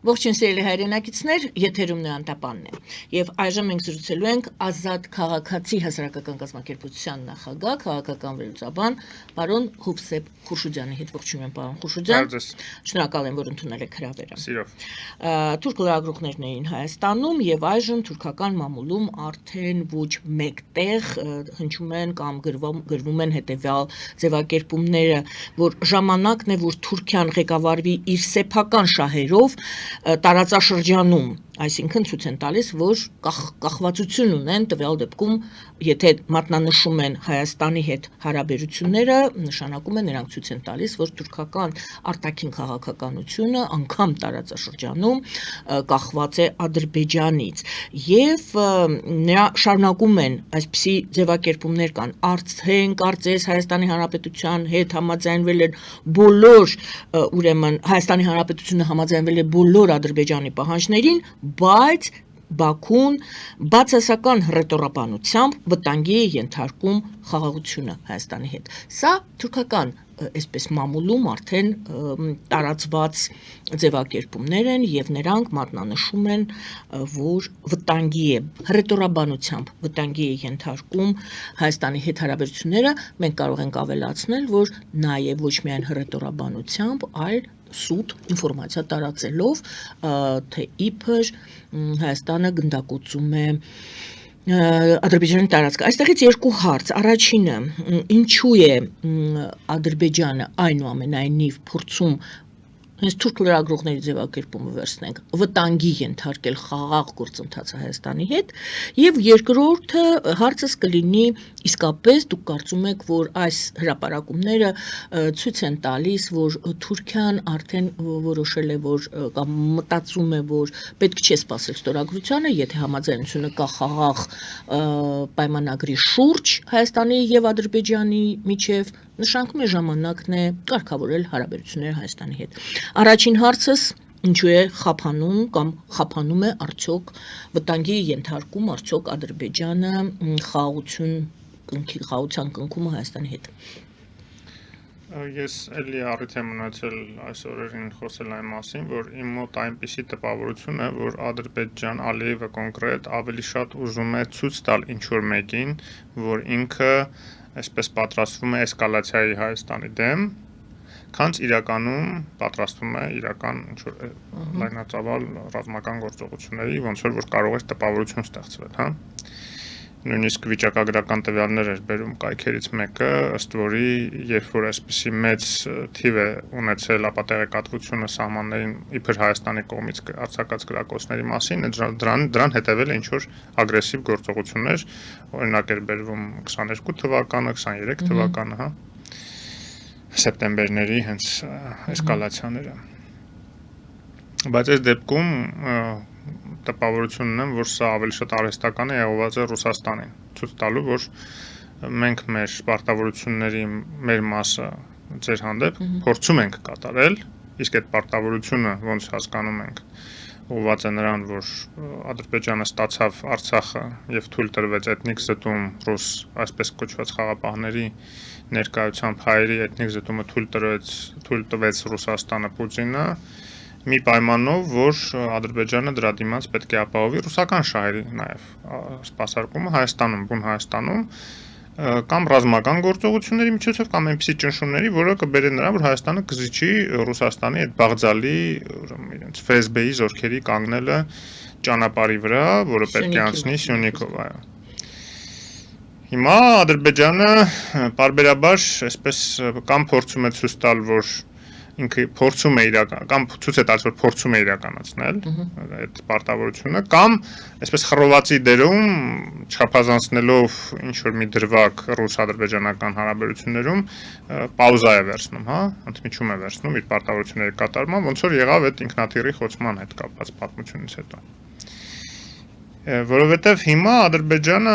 Ողջույն սիրելի հայրենակիցներ, եթերում Անտապանն է։ Եվ այժմ մենք զրուցելու ենք Ազատ քաղաքացի հասարակական կազմակերպության նախագահ, քաղաքական վերլուծաբան պարոն Հովսեփ Խուրշուդյանի հետ։ Ողջույն եմ, պարոն Խուրշուդյան։ Շնորհակալ եմ, որ ընդունել եք հրավերը։ Սիրով։ Թուրք լրագրողներն էին Հայաստանում եւ այժմ թուրքական մամուլում արդեն ոչ մեկտեղ հնչում են կամ գրվում են հետեւյալ ձևակերպումները, որ ժամանակն է, որ Թուրքիան ղեկավարվի իր սեփական շահերով տարածաշրջանում, այսինքն ցույց են տալիս, որ կախվածություն ունեն տվյալ դեպքում, եթե մատնանշում են Հայաստանի հետ հարաբերությունները, նշանակում է նրանք ցույց են տալիս, որ թուրքական արտաքին քաղաքականությունը անգամ տարածաշրջանում կախված է Ադրբեջանից եւ նրա շարունակում են այսպիսի ձևակերպումներ կան արդեն կարծես Հայաստանի Հանրապետության հետ համաձայնվել են բոլոր ուրեմն Հայաստանի Հանրապետությունը համաձայնվել է բոլոր Ադրբեջանի պահանջներին, բայց Բաքուն բացասական հռետորաբանությամբ վտանգի է ենթարկում խաղաղությունը Հայաստանի հետ։ Սա թուրքական այսպես մամուլում արդեն տարածված ձևակերպումներ են եւ նրանք մատնանշում են, որ վտանգի է հռետորաբանությամբ վտանգի է ենթարկում Հայաստանի հետ հարաբերությունները, մենք կարող ենք ավելացնել, որ նաեւ ոչ միայն հռետորաբանությամբ, այլ սուտ ինֆորմացիա տարածելով, թե իբր Հայաստանը գնդակոծում է Ադրբեջանի տարածքը։ Այստեղից երկու հարց։ Առաջինը, ինչու է Ադրբեջանը այնուամենայնիվ փորձում հենց թուրք լրագրողների ձևակերպումը վերցնենք, վտանգի ենթարկել խաղաղ գործընթացը Հայաստանի հետ, եւ երկրորդը հարցս կլինի իսկապես դուք կարծում եք, որ այս հրապարակումները ցույց են տալիս, որ Թուրքիան արդեն որոշել է, որ կամ մտածում է, որ պետք չէ սպասել ստորագրությանը, եթե համաձայնությունը կա խաղաղ պայմանագրի շուրջ Հայաստանի եւ Ադրբեջանի միջեւ, նշանակում է ժամանակն է կարգավորել հարաբերությունները Հայաստանի հետ։ Առաջին հարցս ինչու է խափանում կամ խափանում է արդյոք վտանգի ենթարկում արդյոք Ադրբեջանը խաղաղության կնքումը Հայաստանի հետ։ Ես էլի առիթ եմ ունեցել այս օրերին խոսել այն մասին, որ իմ մոտ այնպիսի տպավորություն է, որ Ադրբեջան Ալիևը կոնկրետ ավելի շատ ուզում է ցույց տալ ինչ-որ մեկին, որ ինքը այսպես պատրաստվում է էսկալացիայի Հայաստանի դեմ, քանց իրականում պատրաստվում է իրական ինչ-որ լայնածավալ ռազմական գործողությունների, ոնց որ կարող է տպավորություն ստեղծվել, հա։ Նույնիսկ վիճակագրական տվյալներ էր բերում կայքերից մեկը, ըստ որի երբ որ այսպիսի մեծ թիվ է ունեցել ապատեղեկատվությունը սահմաններին իբր Հայաստանի կողմից արձակած գրակոչների մասին, դրան հետևել է ինչ-որ ագրեսիվ գործողություններ, օրինակ էր բերվում 22 թվականը, 23 թվականը, հա, սեպտեմբերների հենց էսկալացիաները։ Բայց այս դեպքում տպավորություն ունեմ, որ սա ավելի շատ արհեստական է եղած է Ռուսաստանին, ցույց տալու, որ մենք մեր պարտավորությունների մեր մասը ձեր հանդեպ փորձում ենք կատարել, իսկ այդ պարտավորությունը ոնց հասկանում ենք ուղղված է նրան, որ Ադրբեջանը ստացավ Արցախը եւ թույլ տրվեց էթնիկ զտում ռուս, այսպես կոչված խաղապահների ներկայությամբ հայերի էթնիկ զտումը թույլ տվեց Ռուսաստանը Պուտինը մի պայմանով, որ Ադրբեջանը դրա դիմաց պետք է ապահովի ռուսական շահերի նաև սպասարկումը Հայաստանում, բուն Հայաստանում կամ ռազմական գործողությունների միջոցով կամ այնպիսի ճնշումների, որը կբերի նրան, որ Հայաստանը կզիջի Ռուսաստանի այդ բաղձալի իրենց ՖՍԲ-ի զորքերի կանգնելը ճանապարհի վրա, որը պետք է անցնի Սյունիքով, այո։ Հիմա Ադրբեջանը պարբերաբար այսպես կամ փորձում է ցույց տալ, որ ինքը փորձում է կամ ցույց է տալիս, որ փորձում է իրականացնել այդ պարտավորությունը կամ այսպես խռովացի դերում չափազանցնելով ինչ որ մի դրվագ ռուս-ադրբեջանական հարաբերություններում պաուզա է վերցնում, հա, ընդմիջում է վերցնում իր պարտավորությունների կատարման, ոնց որ եղավ այդ ինքնաթիռի խոցման հետ կապված պատմությունից հետո։ Որովհետև հիմա Ադրբեջանը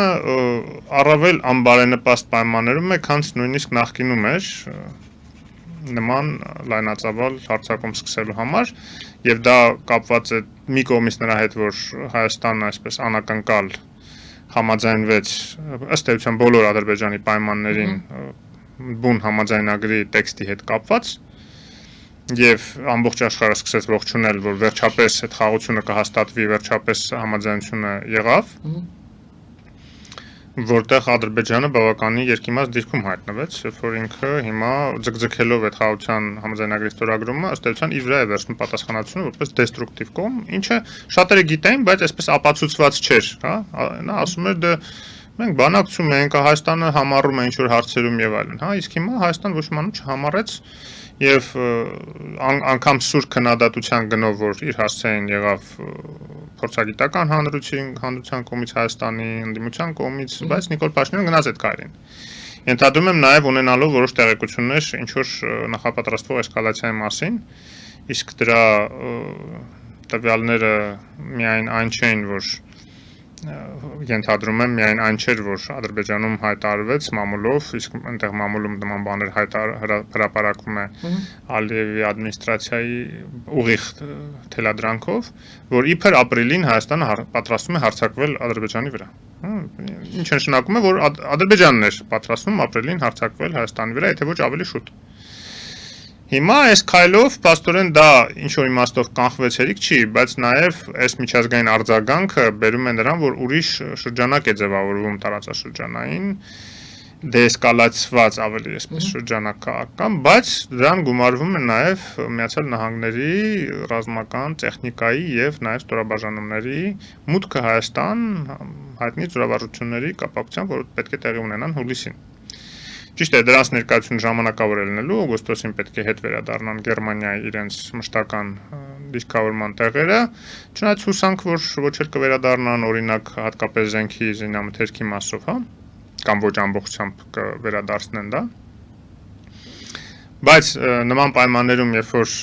առավել անբարենպաստ պայմաններում է, քան նույնիսկ նախկինում էր նման լայնածավալ հարձակում սկսելու համար եւ դա կապված է մի կողմից նրա հետ, որ Հայաստանը այսպես անակնկալ համաձայնվեց ըստ էության բոլոր Ադրբեջանի պայմաններին բուն համաձայնագրի տեքստի հետ կապված եւ ամբողջ աշխարհը սկսեց ողջունել, որ վերջապես այդ խաղաղությունը կհաստատվի, վերջապես համաձայնությունը եղավ, որտեղ Ադրբեջանը բավականին երկիմաց դիրքում հայտնվեց, երբ որ ինքը հիմա ձգձգելով այդ խաղաղության համաձայնագրի ստորագրումը, ըստ էության իր վրա է վերցնում պատասխանատվությունը որպես դեստրուկտիվ կողմ, ինչը շատերը գիտեն, բայց այսպես ապացուցված չէր, հա, նա ասում էր դե մենք բանակցում ենք, Հայաստանը համառում է ինչ-որ հարցերում եւ այլն, հա, իսկ հիմա Հայաստան ոչ մի բան չհամառեց եւ անգամ սուր քննադատության գնով, որ իր հասցեին եղավ փորձագիտական հանրության կողմից Հայաստանի ընդդիմության կողմից, բայց Նիկոլ Փաշինյանը գնաց այդ քայլին։ Ենթադրում եմ նաեւ ունենալով որոշ տեղեկություններ ինչ որ նախապատրաստվող էսկալացիայի մասին, իսկ դրա տվյալները միայն այն չէին, որ ենթադրում եմ միայն այն չէր, որ Ադրբեջանում հայտարարվեց մամուլով, իսկ այնտեղ մամուլում նման բաներ հրապարակվում է Ալիևի administrացիայի ուղիղ թելադրանքով, որ իբր ապրիլին Հայաստանը պատրաստվում է հարձակվել Ադրբեջանի վրա։ Ինչ նշանակում է, որ Ադրբեջանն էր պատրաստվում ապրիլին հարձակվել Հայաստանի վրա, եթե ոչ ավելի շուտ։ Հիմա այս քայլով պաստորեն դա ինչ որ իմաստով կանխվեց հերիք չի, բայց նաև այս միջազգային արձագանքը բերում է նրան, որ ուրիշ շրջանակ է ձևավորվում տարածաշրջանային, դեէսկալացված ավելի այսպես շրջանակական, բայց դրան գումարվում է նաև Միացյալ Նահանգների ռազմական տեխնիկայի եւ նաև ստորաբաժանումների մուտքը Հայաստան հայտնի զորավարժությունների կապակցությամբ, որ պետք է տեղի ունենան հուլիսին։ Ճիշտ է, դրանց ներկայությունը ժամանակավոր է լինելու, օգոստոսին պետք է հետ վերադառնան Գերմանիայի իրենց մշտական դիրքավորման տեղերը, չնայած հուսանք, որ ոչ էլ կվերադառնան, օրինակ, հատկապես զենքի զինամթերքի մասով, հա, կամ ոչ ամբողջությամբ կվերադարձնեն դա։ Բայց նման պայմաններում, երբ որ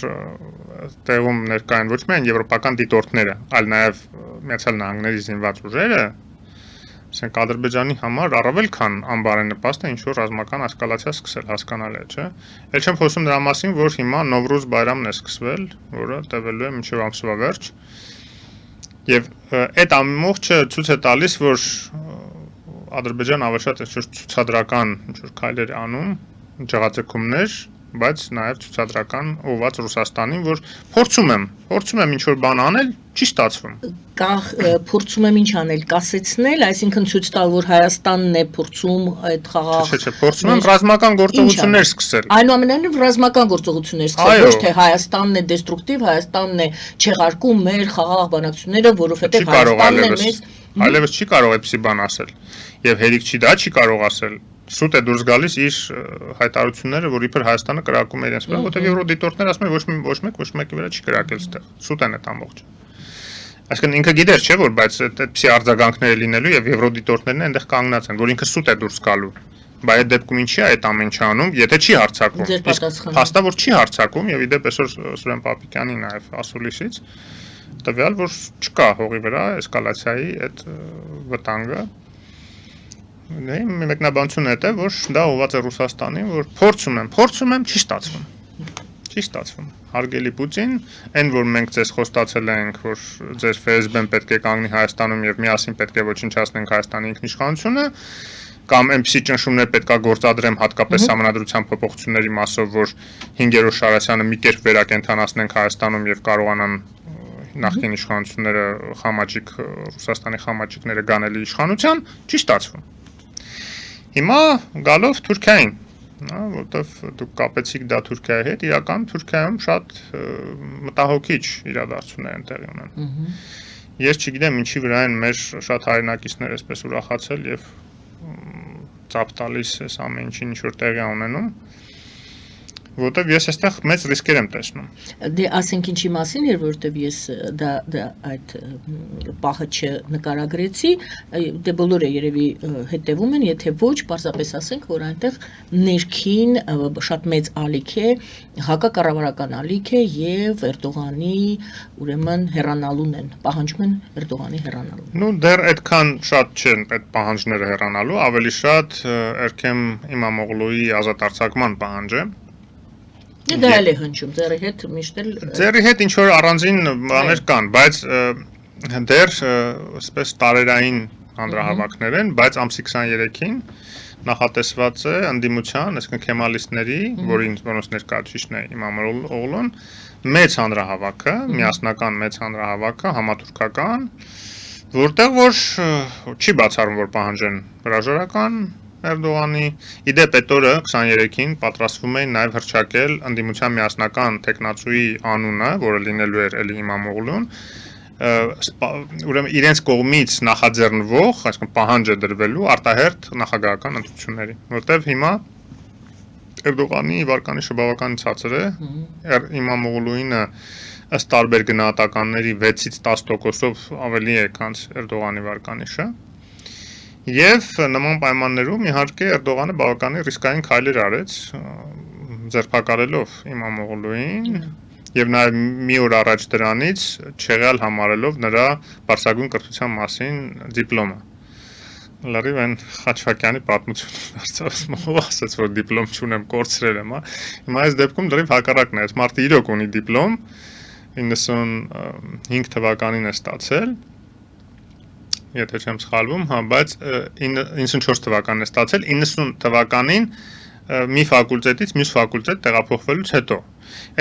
տեղում ներկա են ոչ միայն եվրոպական դիտորդները, այլ նաև Միացյալ Նահանգների զինված ուժերը, ասենք Ադրբեջանի համար առավել քան անբարենպաստ է ինչ-որ ռազմական էսկալացիա սկսել, հասկանալի է, չէ՞։ Էլ չեմ խոսում դրա մասին, որ հիմա Նովրուզ բայրամն է սկսվել, որը տևելու է մինչև ամսվա վերջ։ Եվ այդ ամբողջը ցույց է տալիս, որ Ադրբեջանը ավելի շատ ինչ-որ ցուցադրական ինչ-որ քայլեր անում, ջղացկումներ, բայց նաև ցուցադրական ուղղված Ռուսաստանին, որ փորձում եմ ինչ-որ բան անել, չի ստացվում։ Փորձում եմ ինչ անել, կասեցնել, այսինքն ցույց տալ, որ Հայաստանն է փորձում այդ խաղաղ։ Չէ, փորձում եմ ռազմական գործողություններ սկսել։ Այնուամենայնիվ ռազմական գործողություններ սկսել, ոչ թե Հայաստանն է դեստրուկտիվ, Հայաստանն է չեղարկում մեր խաղաղ բանակցությունները, որովհետև Հայաստանն է մեզ այլևս չի կարող այդպիսի բան ասել։ Եվ հերիք չի դա չի կարող ասել։ Սուտ է դուրս գալիս իր հայտարարությունները, որ իբր Հայաստանը կրակում է իրենց վրա, որտեղ եվրոդիտորդները ասում են ոչ մեկի վրա չի կրակել այդտեղ։ Սուտ են այդ ամբողջը։ Այսինքն ինքը գիտեր, չէ՞, որ բայց այդպիսի արձագանքներ լինելու եւ եվրոդիտորդներն այնտեղ կանգնած են, որ ինքը սուտ է դուրս գալու։ Բայց այդ դեպքում ինչի է այդ ամեն ինչը անում, եթե չի հարձակվում։ Փաստա որ չի հարձակվում եւ իդեպ այսօր Սուրեն Պապիկյանի նաեւ ասուլիսից տվյալ, որ չկա հողի վրա էսկալացիայի այդ վտանգը։ Մեկնաբանությունը է, որ դա ուղղված է Ռուսաստանին, որ փորձում եմ, չի ստացվում։ Հարգելի Պուտին, այն որ մենք ձեզ խոստացել ենք, որ ձեր ՖՍԲ-ն պետք է կանգնի Հայաստանում եւ միասին պետք է ոչնչացնենք Հայաստանի ինքնիշխանությունը, կամ այնպիսի ճնշումներ պետք է գործադրեմ հատկապես համանդրության փոփոխությունների մասով, որ 5-րդ Շարասյանը մի կերպ վերակենդանացնենք Հայաստանում եւ կարողանան նախկին իշխանությունները խամաճիկ Ռուսաստանի խամաճիկները գանել իշխանության, չի ստացվում։ Հիմա գալով Թուրքիային, որտեվ դուք կապեցիք դա Թուրքիայի հետ, իրական Թուրքիայում շատ մտահոգիչ իրադարձություններ են տեղի ունենում։ Ես չգիտեմ ինչի վրա են մեր շատ հայրենակիցներ այսպես ուրախացել եւ ծափ տալիս այս ամեն ինչին ինչ որ տեղի ունենում, որտեվ ես այստեղ մեծ ռիսկեր եմ տեսնում։ Դե ասենք ինչի մասին էր, որտեվ ես դա այդ պահը չնկարագրեցի, դե բոլորը երևի հետևում են, եթե ոչ, պարզապես ասենք, որ այնտեղ ներքին շատ մեծ ալիք է, հակակառավարական ալիք է եւ Էրդողանի ուրեմն հեռանալուն են, պահանջում են Էրդողանի հեռանալուն։ Ну դեռ այդքան շատ չեն այդ պահանջները հեռանալու, ավելի շատ Էրքեմ Իմամօղլուի ազատ արձակման պահանջ է։ Դա էլ է հնչում, ձերի հետ միշտ էլ ձերի հետ ինչ որ առանձին բաներ կան, բայց դեռ այսպես տարերային հանրահավաքներ են, բայց ամսի 23-ին նախատեսված է ընդդիմության, այսինքն քեմալիստների, որոնց ներկայացուցիչն է Իմամ Օղլուն, մեծ հանրահավաքը, միասնական մեծ հանրահավաքը, համաթուրքական, որտեղ որ չի բացառում, որ պահանջեն հրաժարական Էրդողանի, իդեպ այդ օրը 23-ին պատրաստվում էին նաև հռչակել ընդդիմության միասնական տեխնացուի անունը, որը լինելու էր էլի Իմամ Օղլուն, ուրեմն իրենց կողմից նախաձեռնվող, այսինքն պահանջը դրվելու արտահերթ նախագահական ընտրությունների, որտեղ հիմա Էրդողանի վարկանիշը բավական ցածր է, Իմամ Օղլուինը ըստ տարբեր գնահատականների 6-ից 10%-ով ավելի է, քան Էրդողանի վարկանիշը։ Եվ նման պայմաններում իհարկե Էրդողանը բավականին ռիսկային քայլեր արեց, ձերբակալելով Իմամ Օղլուին եւ նաեւ մի օր առաջ դրանից չեղյալ համարելով նրա բարձրագույն կրթության մասին դիպլոմը։ Լրիվ այն Խաչվակյանի պատմությունը դարձավ, ասաց, որ դիպլոմ չունեմ, կորցրել եմ, հա։ Հիմա այս դեպքում լրիվ հակառակն է, այս մարդը իրոք ունի դիպլոմ, 95 թվականին է ստացել, եթե չեմ սխալվում, հա, բայց 94 թվականին է ստացել, 90 թվականին մի ֆակուլտետից մյուս ֆակուլտետ տեղափոխվելուց հետո։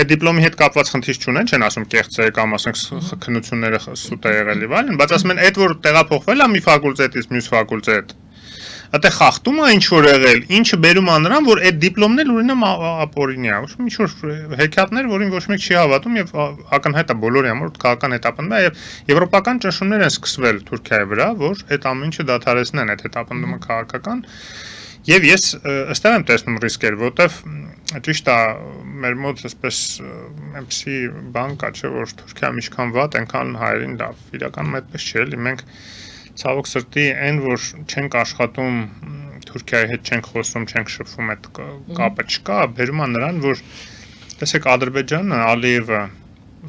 Այդ դիպլոմի հետ կապված խնդիր չունեն, չեն ասում կեղծ է կամ ասենք քննությունները սուտ է եղել եւ այլն, բայց ասում են այդ որ տեղափոխվել է մի ֆակուլտետից մյուս ֆակուլտետ, այդտեղ խախտում է ինչ որ եղել, ինչը բերում է նրան, որ այդ դիպլոմն էլ ունենա ապօրինի է, ինչ որ հեքիաթներ, որին ոչ մեկ չի հավատում եւ ակնհայտ է բոլորի համար, որ քաղաքական հետապնդում է եւ եվրոպական ճնշումներ են սկսվել Թուրքիայի վրա, որ այդ ամեն ինչը դադարեցնեն այդ հետապնդումը քաղաքական։ Եվ ես ըստեղ եմ տեսնում ռիսկեր, որտեվ ճիշտ է, մեր մոտ այսպես այնպեսի բան կա, չէ, որ Թուրքիայում ինչքան վատ, այնքան հայերին լավ։ Իրականում այդպես չէ, էլի մենք ցավոք սրտի այն, որ չենք աշխատում Թուրքիայի հետ չենք խոսում, չենք շփվում, այդ կապը չկա, բերում է նրան, որ տեսեք Ադրբեջանը, Ալիևը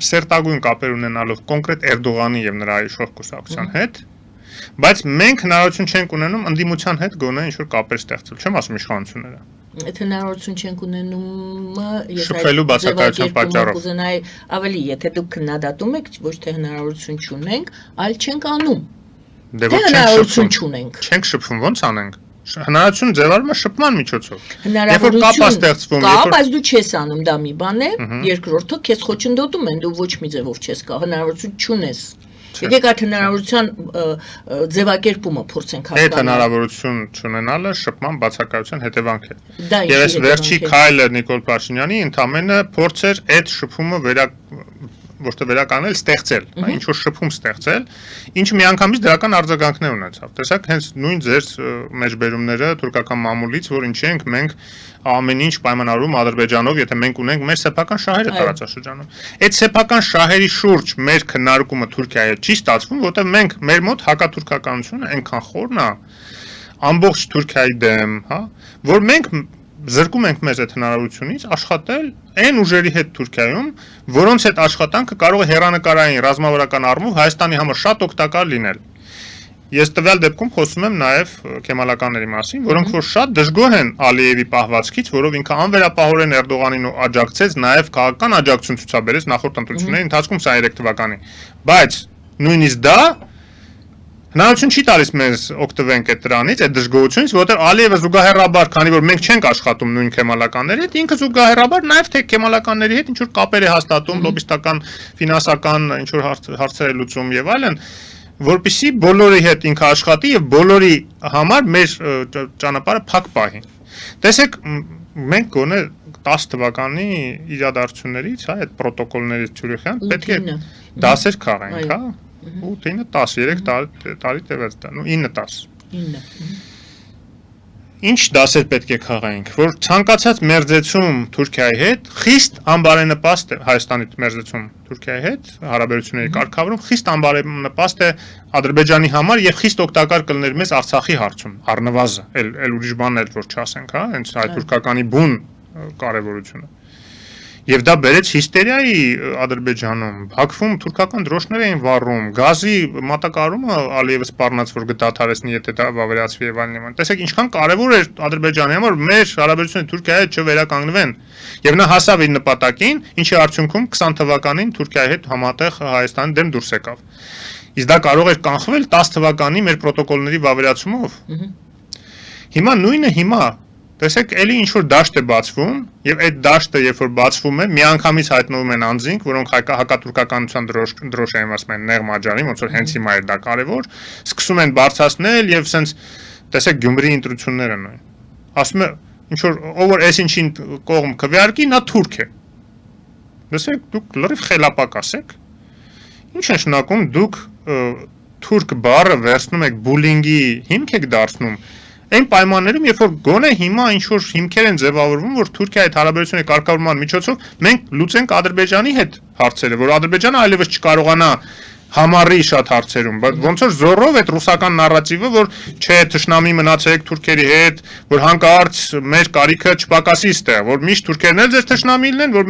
սերտագույն կապեր ունենալով կոնկրետ Էրդողանի եւ նրա իշխող կուսակցության հետ, բայց մենք հնարավորություն չենք ունենում ընդդիմության հետ գոնե ինչ-որ կապեր ստեղծել, չեմ ասում իշխանությունները։ Այդ հնարավորություն չենք ունենումը, շփվելու բացակայության պատճառով։ Կուզենայի ավելի, եթե դուք քննադատում եք, ոչ թե հնարավորություն չունենք, այլ չենք անում։ Դե ոչ հնարավորություն չունենք։ Չենք շփվում, ո՞նց անենք։ Հնարավորություն ձևավորվում է շփման միջոցով։ Երբ որ կապ է ստեղծվում, կա, բայց դու չես անում, դա մի բան է, երկրորդը քեզ խոչընդոտում են, դու ոչ մի ձևով չես կա, հնարավորություն չունես։ Եկեք այդ հնարավորության ձևակերպումը փորձենք հասկանալ։ Այդ հնարավորություն չունենալը շփման բացակայության հետևանք է։ Եվ այս վերջի քայլը Նիկոլ Փաշինյանի ընդամենը փորձ էր այդ շփումը ոչ թե վերականգնել, ստեղծել, ինչ որ շփում ստեղծել, ինչը միանգամից դրական արձագանքներ ունեցավ։ Տեսակ, հենց նույն ձեր մեջբերումները թուրքական մամուլից, որ ինչ ենք մենք ամեն ինչ պայմանավորում Ադրբեջանով, եթե մենք ունենք մեր սեփական շահերը տարածաշրջանում։ Այդ սեփական շահերի շուրջ մեր քննարկումը Թուրքիայի հետ չի ստացվում, որտեղ մենք մեր մոտ հակաթուրքականությունը այնքան խորն է, ամբողջ Թուրքիայի դեմ, հա, որ մենք զրկում ենք մեզ այդ հնարավորությունից աշխատել այն ուժերի հետ Թուրքիայում, որոնց հետ աշխատանքը կարող է հեռանկարային ռազմավարական առումով Հայաստանի համար շատ օգտակար լինել։ Ես տվյալ դեպքում խոսում եմ նաև քեմալականների մասին, որոնք որ շատ դժգոհ են Ալիևի պահվածքից, որով ինքը անվերապահորեն Էրդողանին աջակցեց, նաև քաղաքական աջակցություն ցուցաբերեց նախորդ ընտրությունների ընթացքում 23 թվականին։ Բայց նույնիսկ դա հնարավորություն չի տալիս մեզ օգտվենք այդ դրանից, այդ դժգոհությունից, որովհետև Ալիևը զուգահեռաբար, քանի որ մենք չենք աշխատում նույն քեմալականների հետ, ինքը զուգահեռաբար նաև թե քեմալականների հետ ինչ որ կապեր է հաստատում, լոբիստական, ֆինանսական ինչ որ հարցեր է լուծում եւ այլն, որպեսզի բոլորի հետ ինքը աշխատի եւ բոլորի համար մեր ճանապարհը փակ պահի։ Տեսեք, մենք գոնե 10 թվականի իրադարձություններից, հա, այդ պրոտոկոլներից Ցյուրիխյան պետք է դասեր քաղենք, հա։ 8-9 10 տարի տևեց դա, 9-10։ Ինչ դասեր պետք է քաղայինք, որ ցանկացած մերձեցում Թուրքիայի հետ խիստ անբարենպաստ է Հայաստանի մերձեցում Թուրքիայի հետ, հարաբերությունների կարգավորում խիստ անբարենպաստ է Ադրբեջանի համար եւ խիստ օգտակար կլներ մեզ Արցախի հարցում, առնվազն, էլ ուրիշ բան էլ որ չասենք, հա, հենց հայ թուրքականի բուն կարեւորությունը։ Եվ դա բերեց հիստերիայի Ադրբեջանում, Բաքվում թուրքական դրոշներ էին վառում, գազի մատակարարումը Ալիևը սպառնաց, որ դադարեցնի, եթե դա վավերացվի եւ այլն։ Տեսեք, ինչքան կարեւոր էր Ադրբեջանի համար մեր հարաբերությունները Թուրքիայի հետ չվերականգնվեն։ Եվ նա հասավ իր նպատակին, ինչի արդյունքում 20 թվականին Թուրքիայի հետ համատեղ Հայաստանի դեմ դուրս եկավ։ Իսկ դա կարող էր կանխվել 10 թվականի մեր պրոտոկոլների վավերացումով։ Հիմա նույնը հիմա տեսեք, էլի ինչ որ դաշտ է բացվում, եւ այդ դաշտը երբ որ բացվում է, միանգամից հայտնվում են անձինք, որոնք հակատուրքականության դրոշ են ասում են նեղ մաջարի, ոնց որ հենց հիմա է դա կարևոր, սկսում են բարձրացնել եւ սենց տեսեք Գյումրի ընտրությունները նույն։ Ասում է ինչ որ ով որ այս ինչին կողմ քվեարկի, նա թուրք է։ Տեսեք, դուք լրիվ խելապակ ասեք։ Ինչ է նշանակում դուք թուրք բառը վերցնում եք բուլինգի հիմք եք դարձնում այն պայմաններում, երբ որ գոնե հիմա ինչ որ հիմքեր են ձևավորվում, որ Թուրքիայի հարաբերությունների կարգավորման միջոցով մենք լուծենք Ադրբեջանի հետ հարցերը, որ Ադրբեջանը այլևս չկարողանա համառի շատ հարցերում, բայց ոնց որ զորով այդ ռուսական նարատիվը, որ չէ, թշնամի մնացեք թուրքերի հետ, որ հանկարծ մեր կարիքը չպակասի ստեղ, որ միշտ թուրքերն էլ ձեր թշնամիներն են, որ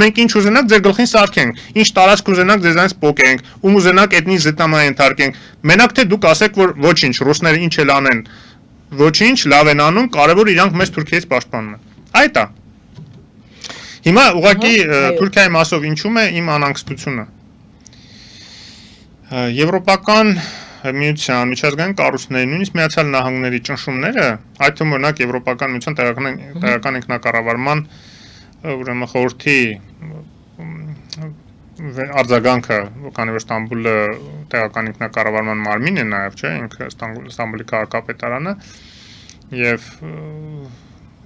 մենք ինչ ուզենանք ձեր գլխին սարքենք, ինչ տարածք ուզենանք ձեզանից պոկենք, ում ուզենանք էթնիկ զտամա ենթարկենք, մենակ թե դուք ասեք, որ ոչինչ, ռուսները ինչ էլ անեն, ոչինչ, լավ են անում, կարևոր իրանք մեզ Թուրքիայից պաշտպանում են։ Այդ է։ Հիմա ուղղակի Թուրքիայի մասով ինչու՞մ է իմ անհանգստությունը։ Եվրոպական միության միջազգային կառույցների, նույնիսկ Միացյալ Նահանգների ճնշումները, այդ թվում օրինակ Եվրոպական միության տեղական ինքնակառավարման ուրեմն խորհրդի արձագանքը, քանի որ Ստամբուլը տեղական ինքնակառավարման մարմին է նաև, չէ, ինքը Ստամբուլի քաղաքապետարանը եւ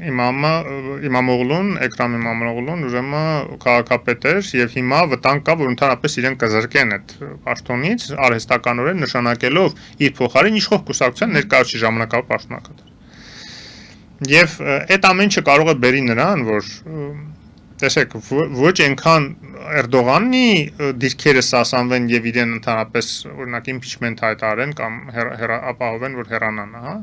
Իմամ Օղլուն, Էկրամ Իմամօղլուն ուրեմն քաղաքապետ էր եւ հիմա վտանգ կա, որ ընդհանրապես իրեն կզրկեն այդ պաշտոնից արհեստականորեն նշանակելով իր փոխարեն իշխող կուսակցության ներկայացուցիչ ժամանակավոր պաշտոնակատար։ Եվ այդ ամեն ինչը կարող է բերի նրան, որ տեսեք, ոչ այնքան Էրդողանի դիրքերը սասանվեն եւ իրեն ընդհանրապես օրինակ impeachment հայտարարեն կամ ապահովեն, որ հեռանան, հա։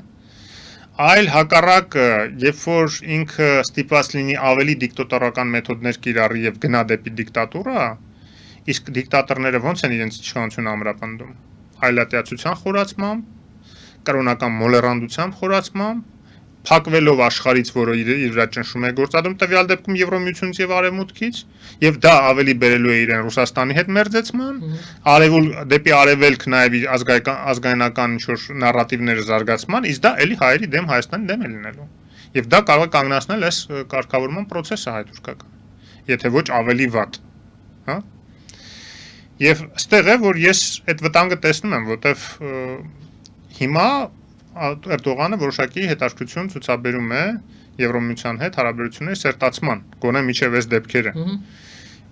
Այլ հակառակը, երբ որ ինքը ստիպված լինի ավելի դիկտատորական մեթոդներ կիրառի եւ գնա դեպի դիկտատուրա, իսկ դիկտատորները ոնց են իրենց իշխանությունը ամրապնդում։ Այլատիացության խորացմամբ, կրոնական մոլեռանդությամբ խորացմամբ, փակվելով աշխարհից, որը իր վրա ճնշում է գործադրում տվյալ դեպքում Եվրոմիությունից եւ Արևմուտքից, եւ դա ավելի բերելու է իրեն Ռուսաստանի հետ մերձեցման, դեպի արևելք նաեւ իր ազգայնական ինչ-որ նարատիվները զարգացման, իսկ դա էլի հայերի դեմ Հայաստանի դեմ է լինելու։ Եվ դա կարող է կանգնացնել այս կարգավորման process-ը հայ-թուրքական, եթե ոչ ավելի վատ, հա։ Եվ այստեղ է, որ ես այդ վտանգը տեսնում եմ, որտեվ հիմա Էրդողանը որոշակի հետաքրքրություն ցուցաբերում է Եվրոմիության հետ հարաբերությունների սերտացման, գոնե միջև այս դեպքերը,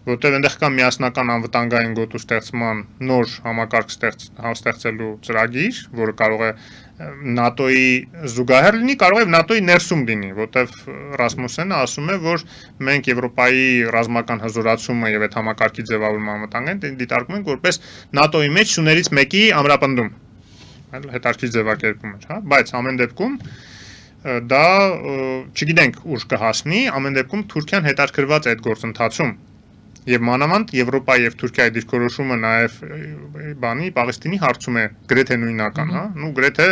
որտեղ այնտեղ կա միասնական անվտանգային գոտու ստեղծման նոր համակարգ ստեղծելու ծրագիր, որը կարող է ՆԱՏՕ-ի զուգահեռ լինի, կարող է ՆԱՏՕ-ի ներսում լինի, որտեղ Ռասմուսենը ասում է, որ մենք Եվրոպայի ռազմական հզորացումը եւ այդ համակարգի ձևավորման անվտանգային դիտարկում ենք որպես ՆԱՏՕ-ի մեջ սյուներից մեկի ամրապնդում։ Հետարքից ձևակերպում էր, հա, բայց ամեն դեպքում դա չգիտենք ուր կհասնի, ամեն դեպքում Թուրքիան հետաքրքրված է այդ գործընթացում եւ մանավանդ Եվրոպայի եւ Թուրքիայի դիրքորոշումը նաեւ Պաղեստինի հարցում է գրեթե նույնական, հա, ու գրեթե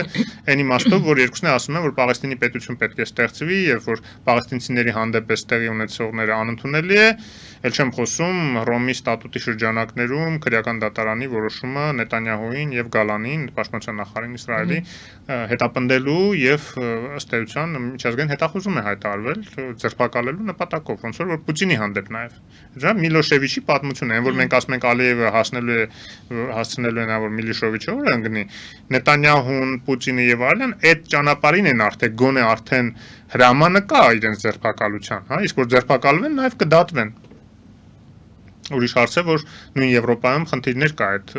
այն իմաստով, որ երկուսն ասում են, որ Պաղեստինի պետություն պետք է ստեղծվի եւ որ պաղեստինցիների հանդեպ տեղի ունեցողները անընդունելի է, ել չեմ խոսում Ռոմի ստատուտի շրջանակներում քրեական դատարանի որոշումը Նետանյահուին եւ Գալանին, պաշտպանության նախարարին Իսրայելի հետապնդելու եւ ըստ էության միջազգային հետախուզում է հայտարարվել ձերբակալելու նպատակով, ոնց որ Պուտինի հանդեպ նաեւ։ Դա Միլոշևիչի պատմությունն է, որ մենք ասում ենք Ալիևը հասցնելու է նա որ Միլոշևիչը որ ընկնի, Նետանյահուն, Պուտինը եւ այլն այդ ճանապարհին են արդեն հրամանը կա իրենց ձերբակալության, հա, իսկ որ ձերբակալվեն նաեւ կդատվեն։ Ուրիշ հարց է, որ նույն Եվրոպայում խնդիրներ կա այդ